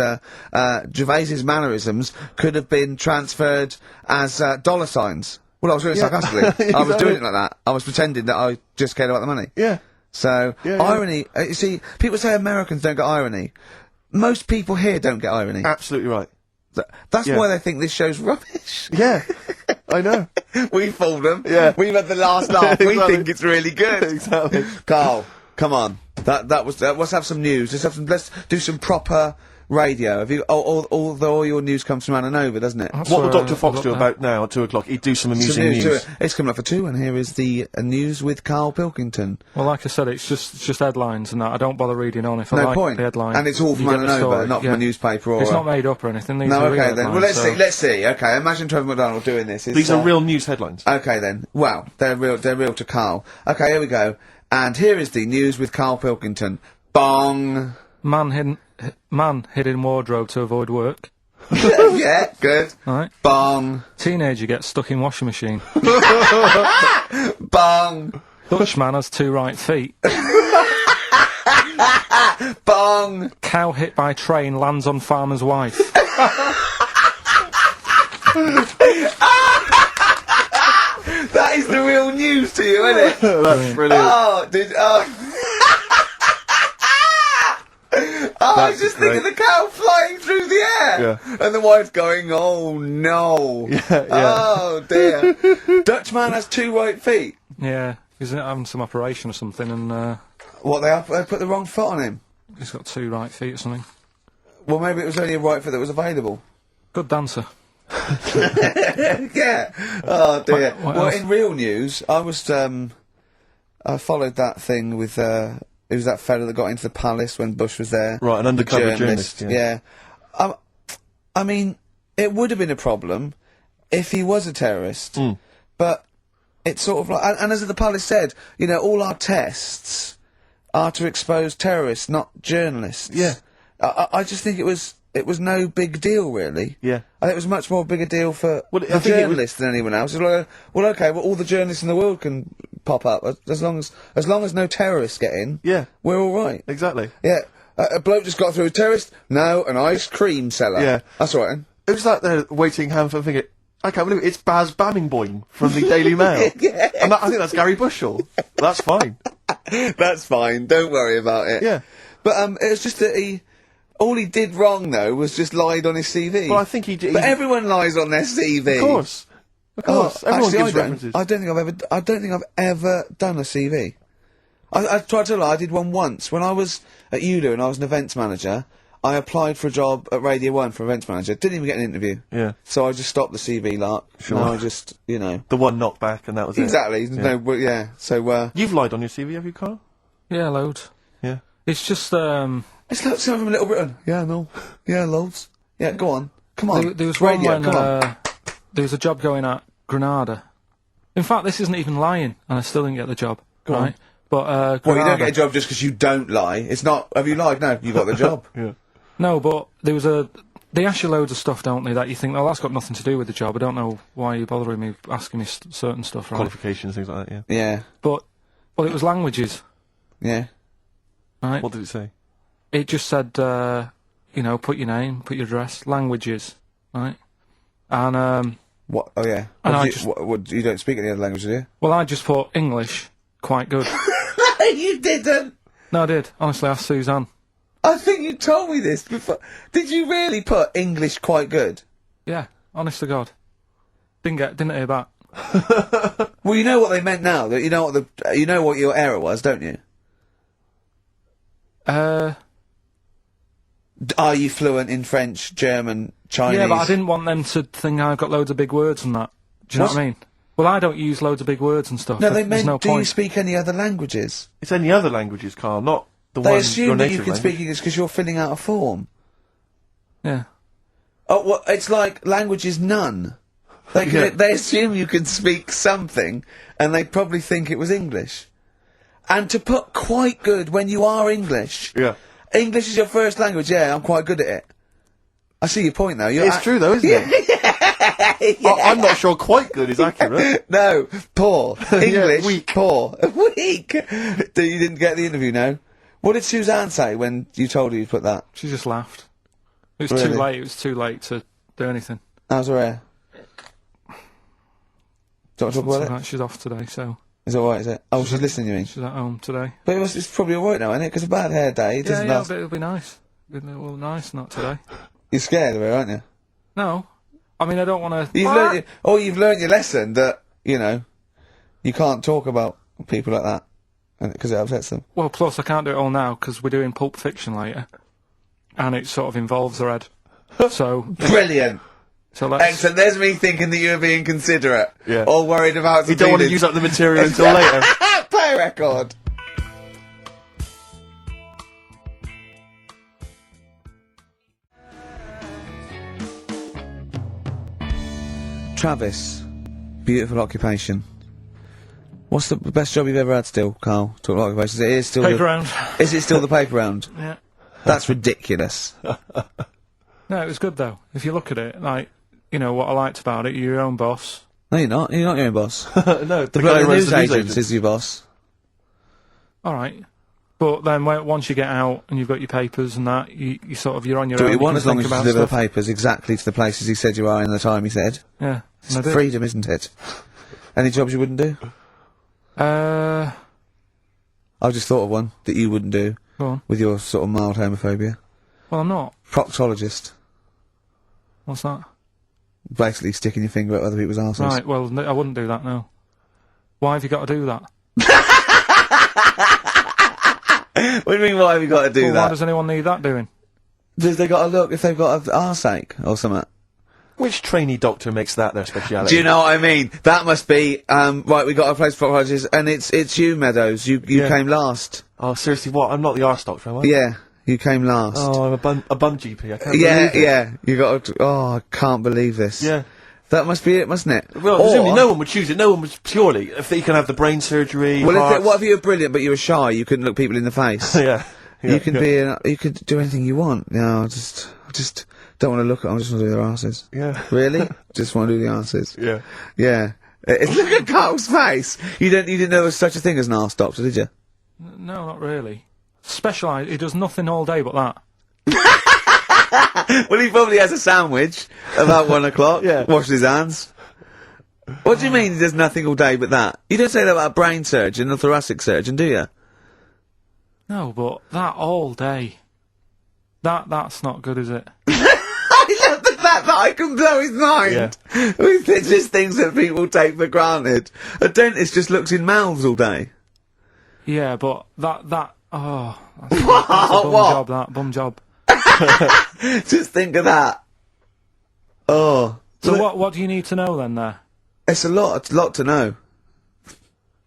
Gervais's mannerisms could have been transferred as dollar signs. Well, I was really sarcastically. I was doing it like that. I was pretending that I just cared about the money. Yeah. So, Yeah, irony... you see, people say Americans don't get irony. Most people here don't get irony. Absolutely right. That's yeah. why they think this show's rubbish. Yeah. I know. We fooled them. Yeah. We've had the last laugh. We Exactly. think it's really good. Exactly. Carl, come on. Let's have some news. Let's do some proper radio. Have you? All your news comes from Anna Nova, doesn't it? That's What will where Dr. I Fox got do that. about now at 2 o'clock? He'd do some Some amusing news news. to it. It's coming up for 2, and here is the news with Carl Pilkington. Well, like I said, it's just headlines and that. I don't bother reading on if I No like point. the headline. And it's all from You get Anna the Nova, story, not from yeah. a newspaper or. It's not made up or anything. These No, are real okay then. Well, headlines, so- let's see. Okay, imagine Trevor McDonald doing this. It's, These are real news headlines. Okay then. Well, they're real to Carl. Okay, here we go. And here is the news with Carl Pilkington. Bong. Man hid in wardrobe to avoid work. Yeah, good. Right. Bong. Teenager gets stuck in washing machine. Bong. Dutchman has 2 right feet. Bong. Cow hit by train lands on farmer's wife. That is the real news to you, isn't it? That's brilliant. I was just thinking the cow flying through the air, Yeah. and the wife going, "Oh no, yeah. oh dear." Dutchman has 2 right feet. Yeah, he's having some operation or something, and What they put the wrong foot on him? he's got 2 right feet or something. Well, maybe it was only a right foot that was available. Good dancer. Yeah. Oh dear. What Well, else? in real news, I followed that thing with it was that fella that got into the palace when Bush was there. Right, an The undercover journalist, yeah. I mean, it would have been a problem if he was a terrorist, but it's sort of like, and as the palace said, you know, all our tests are to expose terrorists, not journalists. Yeah. I just think it was no big deal, really. Yeah. I think it was much more bigger deal for Well, I the think it was- journalists than anyone else. It's like, well, okay, well, all the journalists in the world can pop up as long as no terrorists get in. Yeah. We're all right. Exactly. Yeah. A bloke just got through a terrorist. No, an ice cream seller. Yeah. That's all right. Then. It was like they're waiting hand for thinking, I can't believe it, it's Baz Bammingboim from the Daily Mail. Yeah. And I think that's Gary Bushell. That's fine. That's fine. Don't worry about it. Yeah. But it was just that all he did wrong though was just lied on his CV. Well, I think he did. But everyone lies on their CV. Of course. Of course. Everyone actually, gives references. I don't think I've ever done a CV. I tried to lie. I did one once when I was at ULU and I was an events manager. I applied for a job at Radio 1 for events manager. Didn't even get an interview. Yeah. So I just stopped the CV lark. Sure. No, I just, you know. The one knockback, and that was Exactly. it. No, well, yeah. So, You've lied on your CV, have you, Carl? Yeah, loads. Yeah. It's just it's like someone from Little Britain. Yeah, no. Yeah, loads. Yeah, go on. Come on. there was It's radio, one when come on. there was a job going at Granada. In fact, this isn't even lying, and I still didn't get the job. Go on. right? But Well, you Granada, don't get a job just because you don't lie. It's not, have you lied? No, you got the job. Yeah. No, but there was they ask you loads of stuff, don't they, that you think, oh, that's got nothing to do with the job. I don't know why you're bothering me asking me certain stuff, right? Qualifications, things like that, yeah. Yeah, But, well, it was languages, yeah. right? What did it say? It just said, you know, put your name, put your address, languages, right? And, What? Oh, yeah. And What I do you, just- what, you don't speak any other language, do you? well, I just put English, quite good. You didn't! No, I did. Honestly, asked Suzanne. I think you told me this before. Did you really put English quite good? Yeah, honest to God. Didn't hear back. Well, you know what they meant now. That you know what your error was, don't you? Are you fluent in French, German, Chinese? Yeah, but I didn't want them to think I've got loads of big words and that. Do you know what I mean? Well, I don't use loads of big words and stuff. No, they There's meant. no Do you point. speak any other languages? It's any other languages, Carl, not the They one your assume that you native can language. speak English because you're filling out a form. Yeah. Oh, well, it's like language is none. Yeah. They assume you can speak something, and they probably think it was English. And to put quite good when you are English. Yeah. English is your first language, yeah, I'm quite good at it. I see your point, though. It's true, though, isn't it? I'm not sure quite good is accurate. No, poor. English, weak. poor. Weak. You didn't get the interview, no? What did Suzanne say when you told her you put that? She just laughed. It was Really? too late. It was too late to do anything. How's her hair? Do you want to talk So, about it? like, she's off today, so Is it alright, is it? Oh, she's listening, you mean? she's at home today. But it's probably alright now, isn't it? Because a bad hair day, it Yeah, doesn't last. but it'll be nice. It'll be nice, not today. You're scared of her, aren't you? No, I mean, I don't want to. You've learned your lesson that, you know, you can't talk about people like that. Because it upsets them. Well, plus I can't do it all now because we're doing Pulp Fiction later, and it sort of involves the red. So Brilliant. So let's. Excellent. There's me thinking that you were being considerate. Yeah. Or worried about. You don't want to use up the material until later. Play a record. Travis, beautiful occupation. What's the best job you've ever had still, Carl? Talk about occupations. It is still Paper round. Is it still the paper round? Yeah. That's ridiculous. No, it was good though. If you look at it, like, you know, what I liked about it, you're your own boss. No, you're not. You're not your own boss. No, the The guy who runs news the news agent agent. is your boss. Alright. But then once you get out and you've got your papers and that, you sort of, you're on your Do own. what you want can as long think as you about deliver the stuff. papers exactly to the places he said you are in the time he said. Yeah. It's and I did. freedom, isn't it? Any jobs you wouldn't do? Go I've just thought of one that you wouldn't do on. with your sort of mild homophobia. Well, I'm not. Proctologist. What's that? Basically sticking your finger at other people's arses. Right, well, I wouldn't do that, no. Why have you got to do that? What do you mean, why have you got to do Well, why that? does anyone need that doing? Does they got to look if they've got an arseache or something? Which trainee doctor makes that their speciality? Do you know what I mean? That must be, right, we got a place for proctologist, and it's you, Meadows. You Yeah. came last. Oh, seriously, what? I'm not the arse doctor, am I? Yeah, you came last. Oh, I'm a bum GP. I can't yeah, believe it. yeah. You got to, I can't believe this. Yeah. That must be it, mustn't it? Well, presumably no one would choose it. No one would purely. If they can have the brain surgery. Well, hearts. what if you were brilliant but you were shy? You couldn't look people in the face. yeah. You can be. You could do anything you want. No, I just don't want to look at them. I just want to do their asses. Yeah. Really? Just want to do the asses. Yeah. Yeah. Look at Carl's face. You didn't know there was such a thing as an arse doctor, did you? No, not really. Specialised, he does nothing all day but that. Well, he probably has a sandwich about 1 o'clock. Yeah. Washes his hands. What do you mean he does nothing all day but that? You don't say that about a brain surgeon or thoracic surgeon, do you? No, but that all day. That's not good, is it? I love the fact that I can blow his mind with just things that people take for granted. A dentist just looks in mouths all day. Yeah, but that's a bum What? job, that bum job. Just think of that. Oh. So what do you need to know then there? It's a lot to know.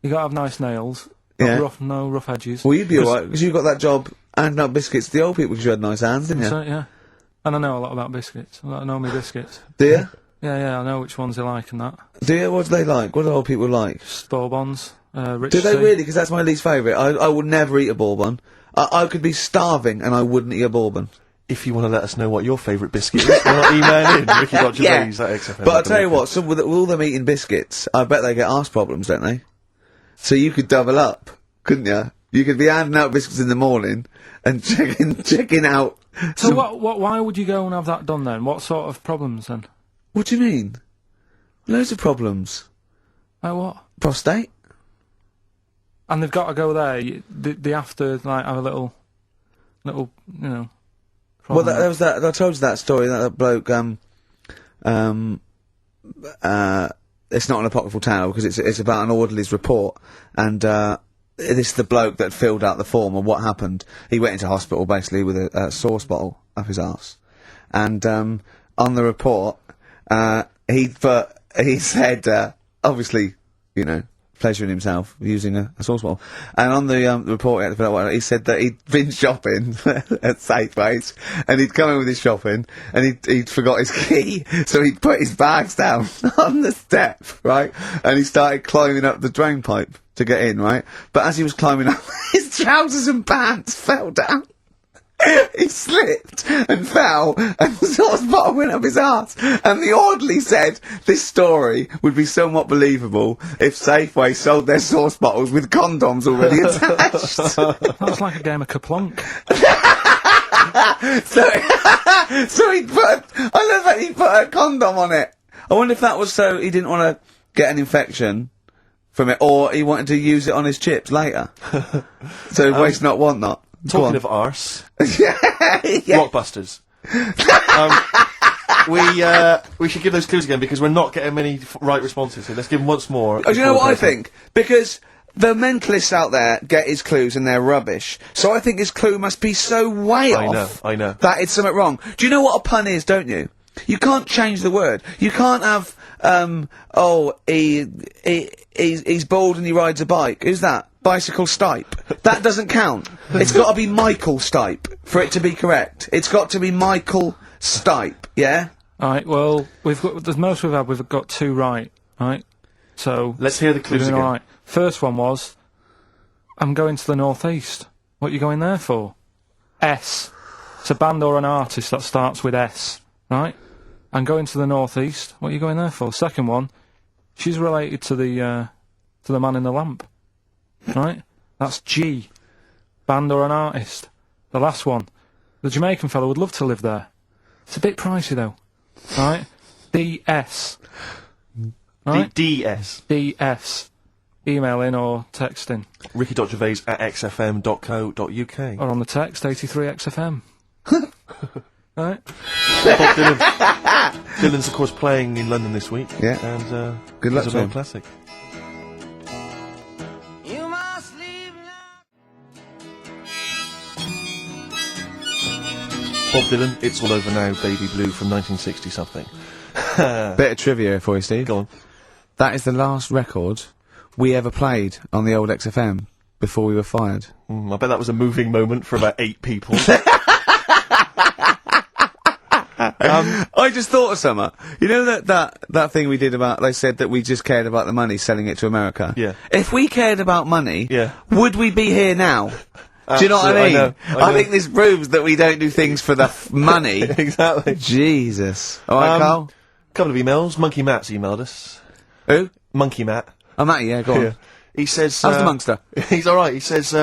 You gotta have nice nails. Yeah. No rough edges. Well, you'd be alright, because you got that job handing out biscuits to the old people because you had nice hands, didn't you? So, yeah. And I know a lot about biscuits. I know my biscuits. Do you? Yeah, I know which ones they like and that. Do you? What do they like? What do old people like? Bourbons, rich Do they tea. really? Because that's my least favourite. I would never eat a bourbon. I could be starving and I wouldn't eat a bourbon. If you want to let us know what your favourite biscuit is, email in Ricky.Gervais at XFM. But I'll tell you what, with all them eating biscuits, I bet they get arse problems, don't they? So you could double up, couldn't you? You could be handing out biscuits in the morning and checking out. So why would you go and have that done then? What sort of problems then? What do you mean? Loads of problems. Like what? Prostate. And they've got to go there. They have to like have a little, you know. Well, problem. there was that. I told you that story. That bloke. It's not an apocryphal tale because it's about an orderly's report, and this is the bloke that filled out the form of what happened. He went into hospital basically with a sauce bottle up his arse, and on the report, he said obviously, you know, pleasuring himself using a sauce bottle. And on the report he said that he'd been shopping at Safeways, and he'd come in with his shopping, and he'd forgot his key, so he'd put his bags down on the step, right? And he started climbing up the drain pipe to get in, right? But as he was climbing up, his trousers and pants fell down. He slipped and fell, and the sauce bottle went up his arse. And the orderly said this story would be somewhat believable if Safeway sold their sauce bottles with condoms already attached. That's like a game of Kaplunk. So he put, I love that he put a condom on it. I wonder if that was so he didn't want to get an infection from it, or he wanted to use it on his chips later. So waste not, want not. Talking of arse, yeah. Blockbusters. we should give those clues again because we're not getting many right responses here. Let's give them once more. Oh, do you know what I think? Because the mentalists out there get his clues and they're rubbish. So I think his clue must be so way off. I know. That it's something wrong. Do you know what a pun is, don't you? You can't change the word. You can't have, he's bald and he rides a bike. Who's that? Bicycle Stipe. That doesn't count. It's got to be Michael Stipe for it to be correct. It's got to be Michael Stipe, yeah? Alright, well, the most we've had, we've got 2 right, right? So... Let's hear the clues we're doing again. alright. First one was, I'm going to the northeast. What are you going there for? S. It's a band or an artist that starts with S, right? I'm going to the northeast. What are you going there for? Second one, she's related to the man in the lamp, right? That's G. Band or an artist. The last one, the Jamaican fellow would love to live there. It's a bit pricey though, right? DS. Right? DS. DS. Email in or text in. ricky.gervais@xfm.co.uk. Or on the text, 83XFM. Right? Bob Dylan. Dylan's, of course, playing in London this week. Yeah. And, Good luck it's to a him. classic. Bob Dylan, It's All Over Now, Baby Blue from 1960-something. Bit of trivia for you, Steve. Go on. That is the last record we ever played on the old XFM before we were fired. I bet that was a moving moment for about 8 people. I just thought of something. You know that thing we did about, they said that we just cared about the money selling it to America? Yeah. If we cared about money, Yeah. would we be here now? Do you know what I Absolutely, mean? I know. think this proves that we don't do things for the money. Exactly. Jesus. Alright, Carl? Couple of emails. Monkey Matt's emailed us. Who? Monkey Matt. Oh, Matty, yeah, go on. Yeah. He says... How's the Monkster? He's alright. He says,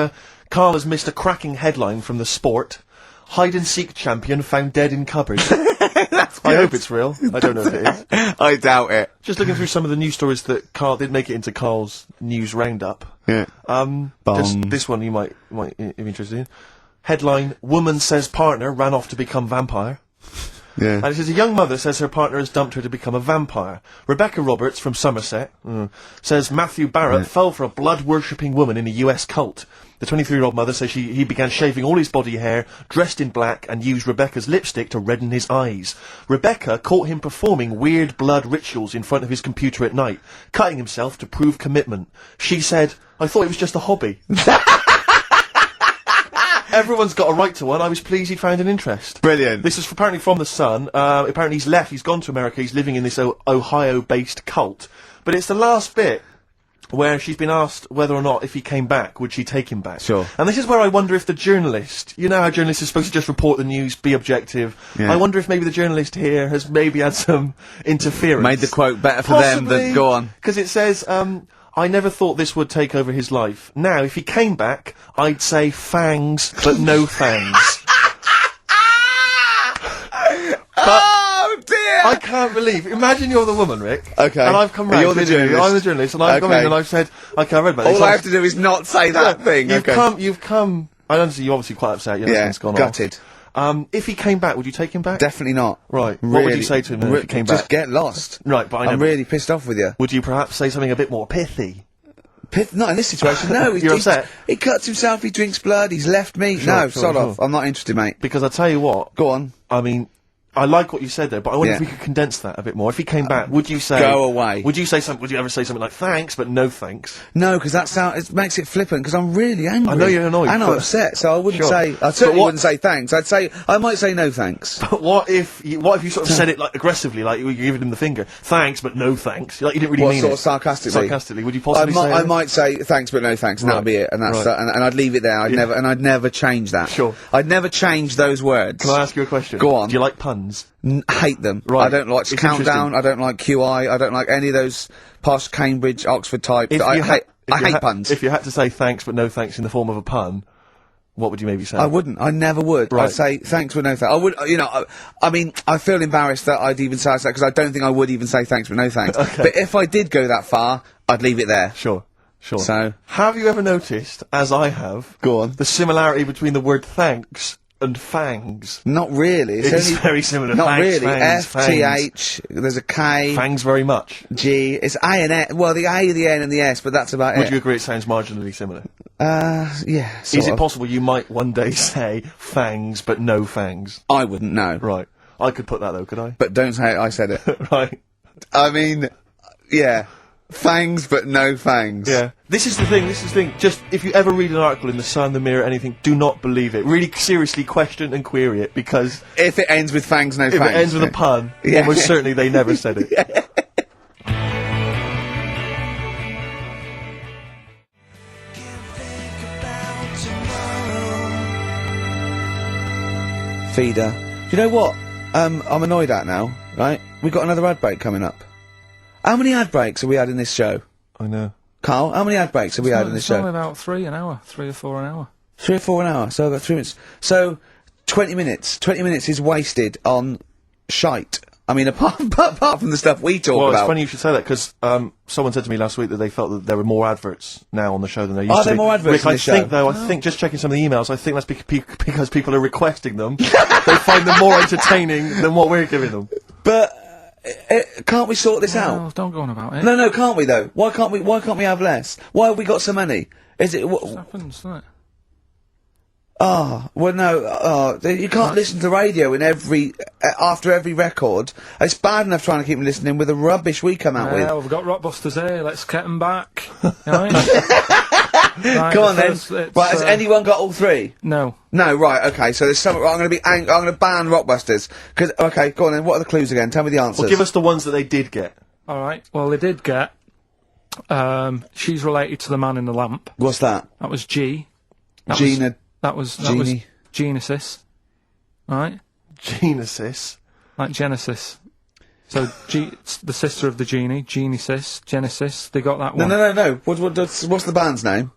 Carl has missed a cracking headline from The Sport. Hide-and-seek champion found dead in cupboard. I hope it's real. I don't know if it is. I doubt it. Just looking through some of the news stories that Carl did make it into Carl's news roundup. Yeah. This one you might be interested in. Headline, woman says partner ran off to become vampire. Yeah. And it says, a young mother says her partner has dumped her to become a vampire. Rebecca Roberts from Somerset says Matthew Barrett fell for a blood-worshipping woman in a US cult. The 23-year-old mother says he began shaving all his body hair, dressed in black, and used Rebecca's lipstick to redden his eyes. Rebecca caught him performing weird blood rituals in front of his computer at night, cutting himself to prove commitment. She said, I thought it was just a hobby. Everyone's got a right to one. I was pleased he found an interest. Brilliant. This is apparently from The Sun. Apparently he's left. He's gone to America. He's living in this Ohio-based cult. But it's the last bit where she's been asked whether or not, if he came back, would she take him back? Sure. And this is where I wonder if the journalist, you know how journalists are supposed to just report the news, be objective. Yeah. I wonder if maybe the journalist here has maybe had some interference. Made the quote better for them than... Go on. Because it says, I never thought this would take over his life. Now, if he came back, I'd say fangs, but no fangs. Oh, dear! I can't believe. Imagine you're the woman, Rick. Okay. And I've come round. You're the to you. journalist. I'm the journalist, and I've come Okay. in and I've said, okay, I read about this. All I have to do is not say that thing. You've Okay. come. I understand you're obviously quite upset. Your Yeah, husband's gone gutted. off. If he came back, would you take him back? Definitely not. Right. What would you say to him then if he came Just back? get lost. Right, but I I'm know. really pissed off with you. Would you perhaps say something a bit more pithy? Not in this situation, no. You're upset? He cuts himself, he drinks blood, he's left me. No, sure, sod sure. off. I'm not interested, mate. Because I tell you what. Go on. I mean, I like what you said there, but I wonder if Yeah. we could condense that a bit more. If he came back, would you say... Go away. Would you say something? Would you ever say something like, thanks, but no thanks? No, because it makes it flippant, because I'm really angry. I know you're annoyed, And I'm but- upset, so I wouldn't Sure. say... I But certainly what- wouldn't say thanks. I might say no thanks. But what if you sort of said it like aggressively, like you were giving him the finger? Thanks, but no thanks. Like you didn't really What, mean sort it. of sarcastically? Sarcastically, would you possibly say I that? might say thanks but no thanks, and Right. that'd be it, and that's Right. and I'd leave it there. I'd never change that. Sure. I'd never change those words. Can I ask you a question? Go on. Do you like puns? Hate them. Right. I don't like It's Countdown. interesting. I don't like QI. I don't like any of those posh Cambridge, Oxford type. I hate puns. If you had to say thanks but no thanks in the form of a pun, what would you maybe say? I wouldn't. I never would. Right. I'd say thanks but no thanks. I would. I mean, I feel embarrassed that I'd even say that because I don't think I would even say thanks but no thanks. Okay. But if I did go that far, I'd leave it there. Sure. So- have you ever noticed, as I have, Go on. the similarity between the word thanks and fangs. Not really. It's only- very similar. Not Fangs, really. fangs, F, T, H, there's a K, Fangs very much. G, it's A and S, well, the A, the N and the S, but that's about Would it. you agree it sounds marginally similar? Yeah, Is sort it of. possible you might one day say fangs but no fangs? I wouldn't know. Right. I could put that though, could I? But don't say I said it. Right. I mean, yeah. Fangs, but no fangs. Yeah. This is the thing. Just, if you ever read an article in The Sun, The Mirror, anything, do not believe it. Really seriously question and query it, because If it ends with fangs, no if fangs. it ends with a pun, Yeah. almost certainly they never said it. Feeder. Do you know what? I'm annoyed at now, right? We've got another ad break coming up. How many ad breaks have we had in this show? I know. Carl, how many ad breaks have we had in this It's only show? about 3 an hour, 3 or 4 an hour. 3 or 4 an hour, so I've got 3 minutes. So, 20 minutes. 20 minutes is wasted on shite. I mean, apart from the stuff we talk Well, about. it's funny you should say that, because someone said to me last week that they felt that there were more adverts now on the show than there used Are to there be. more adverts Rick, in I the show? think, though, I think, just checking some of the emails, I think that's because people are requesting them. They find them more entertaining than what we're giving them. But, can't we sort this out? Oh, don't go on about it. No, can't we though? Why can't we have less? Why have we got so many? Is it, It happens, doesn't it? well no, you can't listen to radio in after every record. It's bad enough trying to keep me listening with the rubbish we come out with. Yeah, we've got Rockbusters here, let's get them back. Right? Right, Come on the then. first- it's, Right, has anyone got all 3? No. No, right, okay, so there's some, I'm gonna ban Rockbusters. Okay, go on then, what are the clues again? Tell me the answers. Well, give us the ones that they did get. Alright, well, they did get, she's related to the man in the lamp. What's that? That was G. Gina. That was Genie. Genesis. Right? Genesis. Like Genesis. So, it's the sister of the genie, Genesis, Genesis, they got that one. No. What's the band's name?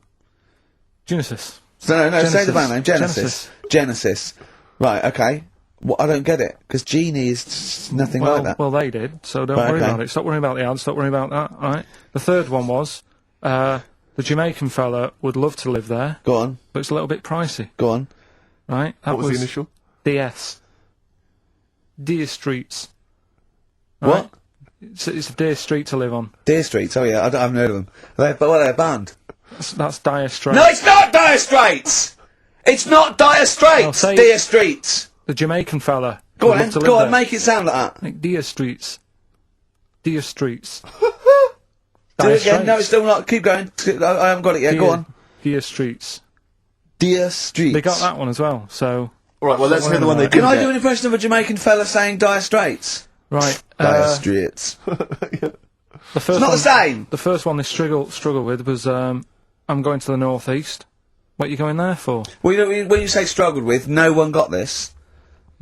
Genesis. No, say the Genesis. band name. Genesis. Right, okay. Well, I don't get it, because Genie is nothing like that. Well, they did, so don't Right, worry okay. about it. Stop worrying about the ads, stop worrying about that, alright? The third one was, the Jamaican fella would love to live there, Go on, but it's a little bit pricey, go on. right? That What was the initial? DS. Deer Streets. What? Right? It's a Deer Street to live on. Deer Streets, oh yeah, I haven't heard of them. They're a band. That's Dire Straits. No, it's not Dire Straits! It's not Dire Straits! I'll say- Deer Streets! The Jamaican fella. Go would on, love to then, live go on, there. make it sound like that. Like Deer Streets. Deer Streets. Do Dire it again, no, Straits. it's still not, keep going. I haven't got it yet, go on. Deer Streets. Deer Streets. They got that one as well, so... Alright, well, let's hear the one they did Can I get. do an impression of a Jamaican fella saying Dire Straits? Right. Dire Straits. The first It's not one, the same! The first one they struggle with was, I'm going to the northeast. What are you going there for? Well, when you say struggled with, no one got this.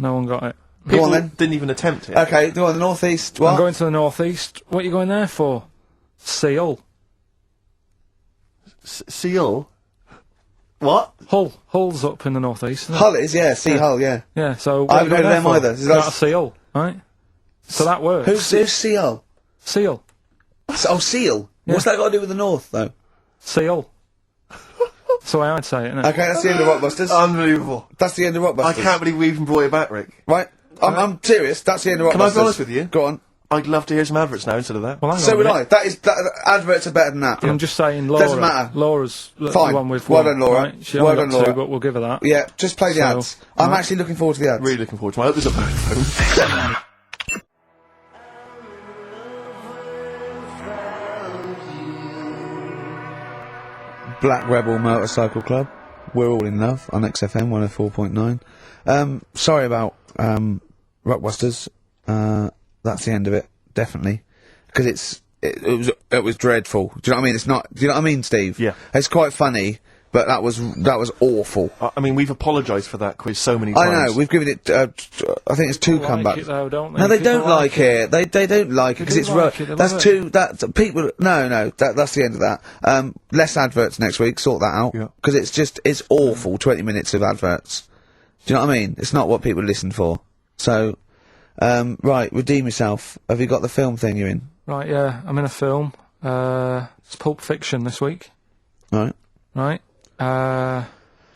No one got it. Go People on then. didn't even attempt it. Okay, go on, the northeast, what? I'm going to the northeast. What are you going there for? Seal. Seal? What? Hull's up in the northeast, isn't it? Hull is, yeah, Sea Hull, yeah. Yeah, so... I haven't what are you heard of going them there either. for? Is Got that- a seal, right? So that works. Who's Sea Hull? Seal. Oh, Seal. What's that got to do with the north, though? Seal. That's the way I'd say it, innit? Okay, that's the end of Rockbusters. Unbelievable. That's the end of Rockbusters. I can't believe we even brought it back, Rick. Right? I'm serious, that's the end of Rockbusters. Can I be honest with you? Go on. I'd love to hear some adverts now instead of that. Well, hang So on a would minute. I. Adverts are better than that. I'm just saying, Laura. Doesn't matter. Laura's Fine. the one with Well one, done, Laura. Right? She Well only done, got Laura. two, but we'll give her that. Yeah, just play the So, ads. I'm right. actually looking forward to the ads. Really looking forward to it. I hope there's a phone. Black Rebel Motorcycle Club. We're all in love on XFM 104.9. Sorry about Rockbusters. That's the end of it, definitely, because it was dreadful. Do you know what I mean? It's not. Do you know what I mean, Steve? Yeah. It's quite funny, but that was awful. I mean, we've apologised for that quiz so many I times. know. We've given it. I think it's 2 Like comebacks. it though, don't they? No, they People don't like it. They don't like it because do it's like it, they that's love too. That's people. No. That's the end of that. Less adverts next week. Sort that out Yeah. because it's awful. 20 minutes of adverts. Do you know what I mean? It's not what people listen for. So, right, redeem yourself. Have you got the film thing you're in? Right, yeah, I'm in a film. It's Pulp Fiction this week. Right. Right?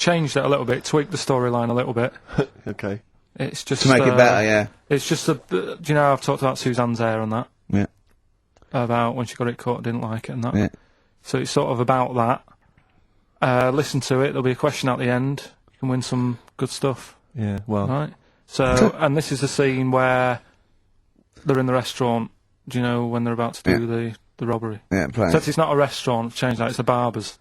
changed it a little bit, tweaked the storyline a little bit. Okay. It's just To make it better, yeah. It's just do you know I've talked about Suzanne's hair and that Yeah. about when she got it cut, didn't like it and that. Yeah. So it's sort of about that. Listen to it. There'll be a question at the end. You can win some good stuff, Yeah, well. right? So and this is the scene where they're in the restaurant. Do you know when they're about to do the robbery? Yeah, play. Except it's not a restaurant. Change that. It's a barber's.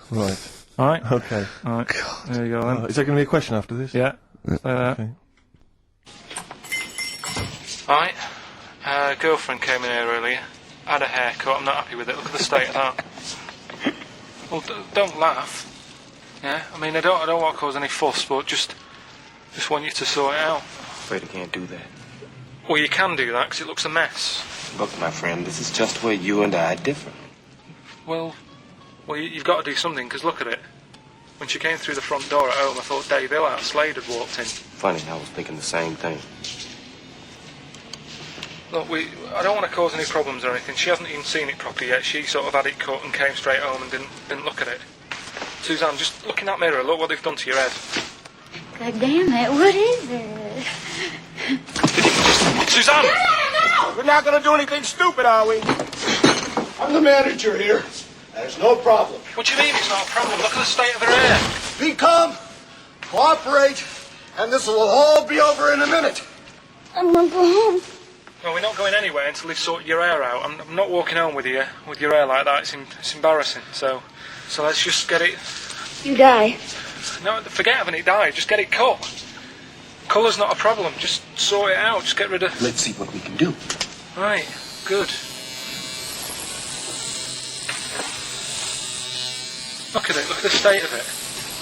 Right. All right. Okay. All right. There you go then. Is there going to be a question after this? Yeah. Okay. Right. Girlfriend came in here earlier. Had a haircut. I'm not happy with it. Look at the state of that. Well, don't laugh. Yeah. I mean, I don't want to cause any fuss, but just want you to sort it out. Afraid I can't do that. Well, you can do that because it looks a mess. Look, my friend, this is just where you and I differ. Well, you've got to do something because look at it. When she came through the front door at home, I thought Dave Hill out Slade had walked in. Funny, I was thinking the same thing. Look, I don't want to cause any problems or anything. She hasn't even seen it properly yet. She sort of had it cut and came straight home and didn't look at it. Suzanne, just look in that mirror. Look what they've done to your head. God damn it, what is it? Suzanne! We're not gonna do anything stupid, are we? I'm the manager here. There's no problem. What do you mean it's not a problem? Look at the state of her hair. Be calm, cooperate, and this will all be over in a minute. I'm gonna go home. Well, we're not going anywhere until they've sorted your hair out. I'm not walking home with your hair like that. It's embarrassing. So let's just get it. You die. No, forget having it dyed. Just get it cut. Colour's not a problem. Just sort it out. Just get rid of. Let's see what we can do. Right. Good. Look at it. Look at the state of it.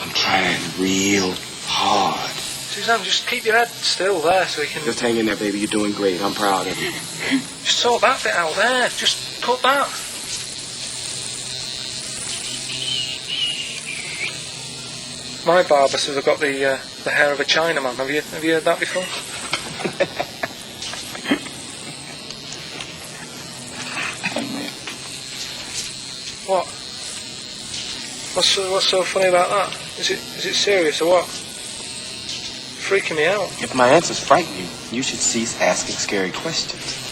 I'm trying real hard. Suzanne, just keep your head still there so we can. Just hang in there, baby. You're doing great. I'm proud of you. Just sort that bit out there. Just cut that. My barber says I've got the hair of a Chinaman. Have you heard that before? What? What's so funny about that? Is it serious or what? Freaking me out. If my answers frighten you, you should cease asking scary questions.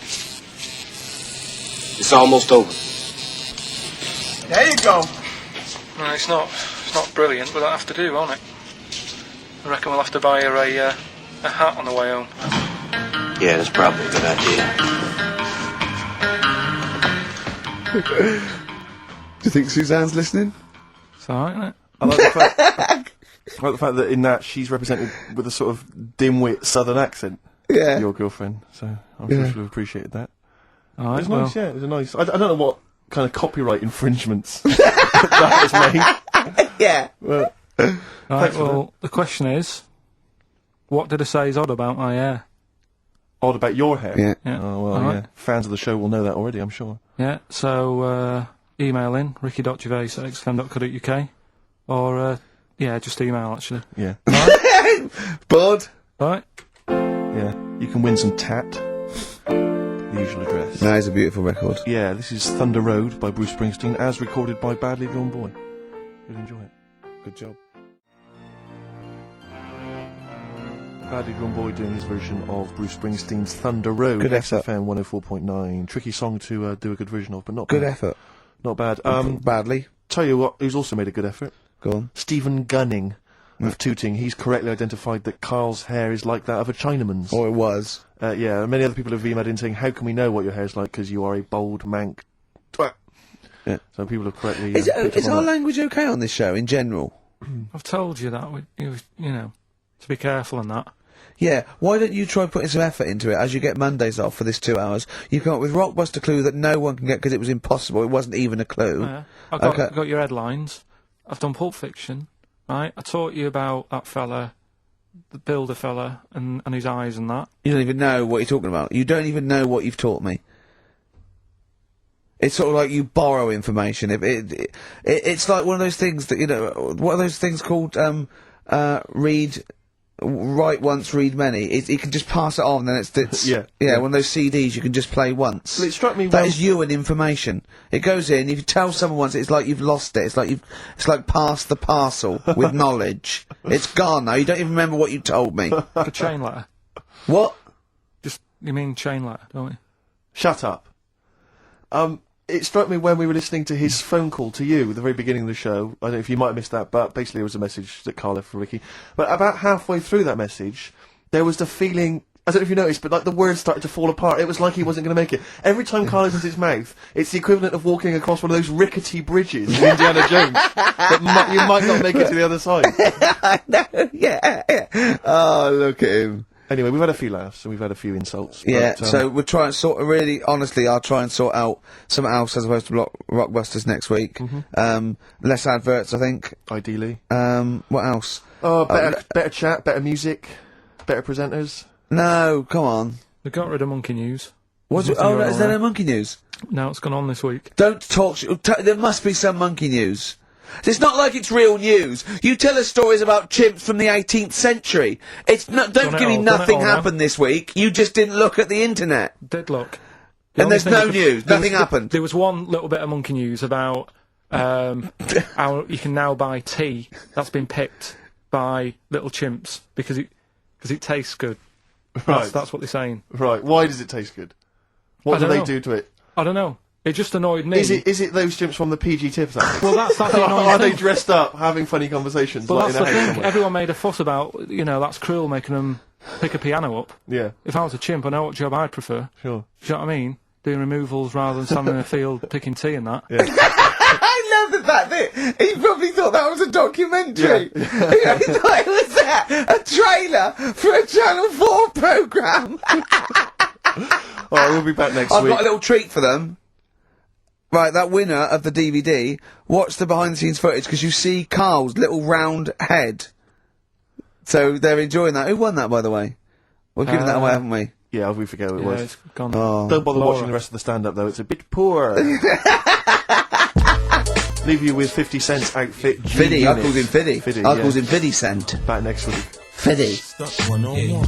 It's almost over. There you go. No, it's not brilliant, but that'll have to do, won't it? I reckon we'll have to buy her a hat on the way home. Yeah, that's probably a good idea. Do you think Suzanne's listening? It's alright, isn't it? I like the fact that in that she's represented with a sort of dimwit southern accent. Yeah. Your girlfriend, so I'm sure she'll have appreciated that. Alright, It's well, nice, yeah. It was a nice. I don't know what kind of copyright infringements that has made. Yeah. Well, right, well, the question is, what did I say is odd about my hair? odd about your hair. Yeah. Yeah. Oh well, Alright. yeah. Fans of the show will know that already, I'm sure. Yeah, so email in ricky.gervais@xfm.co.uk or just email actually. Yeah. Bud. Right? Yeah. You can win some tat. The usual address. That is a beautiful record. Yeah, this is Thunder Road by Bruce Springsteen, as recorded by Badly Drawn Boy. You'll enjoy it. Good job. Badly Drawn Boy doing his version of Bruce Springsteen's Thunder Road. Good effort. XFM 104.9. Tricky song to do a good version of, but not Good bad. effort. Not bad. Badly. Tell you what, who's also made a good effort? Go on. Stephen Gunning of Tooting. He's correctly identified that Carl's hair is like that of a Chinaman's. Or it was. Yeah, many other people have emailed in saying, how can we know what your hair's like because you are a bold mank twat. Yeah. So people have correctly... Is picked up our on that. language okay on this show in general? I've told you that, you know, to be careful in that. Yeah, why don't you try putting some effort into it as you get Mondays off for this 2 hours? You come up with Rockbuster clue that no one can get because it was impossible. It wasn't even a clue. Yeah. I've got, Okay. got your headlines. I've done Pulp Fiction, right? I taught you about that fella, the builder fella, and his eyes and that. You don't even know what you're talking about. You don't even know what you've taught me. It's sort of like you borrow information. It's like one of those things that, you know, what are those things called? Write once, read many. You can just pass it on, then it's Yeah. yeah. One of those CDs you can just play once. Well, it struck me That when- is you and information. It goes in. If you tell someone once, it's like you've lost it. It's like passed the parcel with knowledge. It's gone now. You don't even remember what you told me. A chain letter. What? You mean chain letter, don't you? Shut up. It struck me when we were listening to his phone call to you at the very beginning of the show. I don't know if you might have missed that, but basically it was a message that Carl left for Ricky. But about halfway through that message, there was the feeling, I don't know if you noticed, but like the words started to fall apart. It was like he wasn't going to make it. Every time Carl opens his mouth, it's the equivalent of walking across one of those rickety bridges in Indiana Jones. That you might not make it to the other side. I know, yeah. Oh, look at him. Anyway, we've had a few laughs and we've had a few insults. Yeah, but, so we'll try and honestly, I'll try and sort out something else as opposed to Rockbusters next week. Less adverts, I think. Ideally. What else? Oh, better chat, better music, better presenters. No, come on. They got rid of Monkey News. What's There's nothing going is on there there. no Monkey News? No, it's gone on this week. Don't talk there must be some Monkey News. It's not like it's real news. You tell us stories about chimps from the 18th century. It's not. Don't give me nothing happened this week. You just didn't look at the internet. Did look. And there's no news. Nothing happened. There was one little bit of Monkey News about how you can now buy tea that's been picked by little chimps because it tastes good. Right. That's what they're saying. Right. Why does it taste good? What do they do to it? I don't know. It just annoyed me. Is it those chimps from the PG Tips act? Well, that's the annoying Are they thing. dressed up, having funny conversations? But like that's in a the house thing. somewhere? Everyone made a fuss about, that's cruel, making them pick a piano up. Yeah, If I was a chimp, I know what job I'd prefer. sure. Do you know what I mean? Doing removals rather than standing in a field picking tea and that. I love the fact that he probably thought that was a documentary. He thought it was a trailer for a Channel 4 programme. Alright, we'll be back next I've week. got a little treat for them. Right, that winner of the DVD, watch the behind-the-scenes footage, because you see Carl's little round head. So they're enjoying that. Who won that, by the way? We're giving that away, haven't we? Yeah, we forget who it Yeah, was. it's gone. Oh. Don't bother Laura. watching the rest of the stand-up, though. It's a bit poor. Leave you with 50 Cent's outfit. Fiddy, I called him Fiddy. Fiddy, I yeah. called him Fiddy Cent. Back next week. Fiddy. Stuck 101.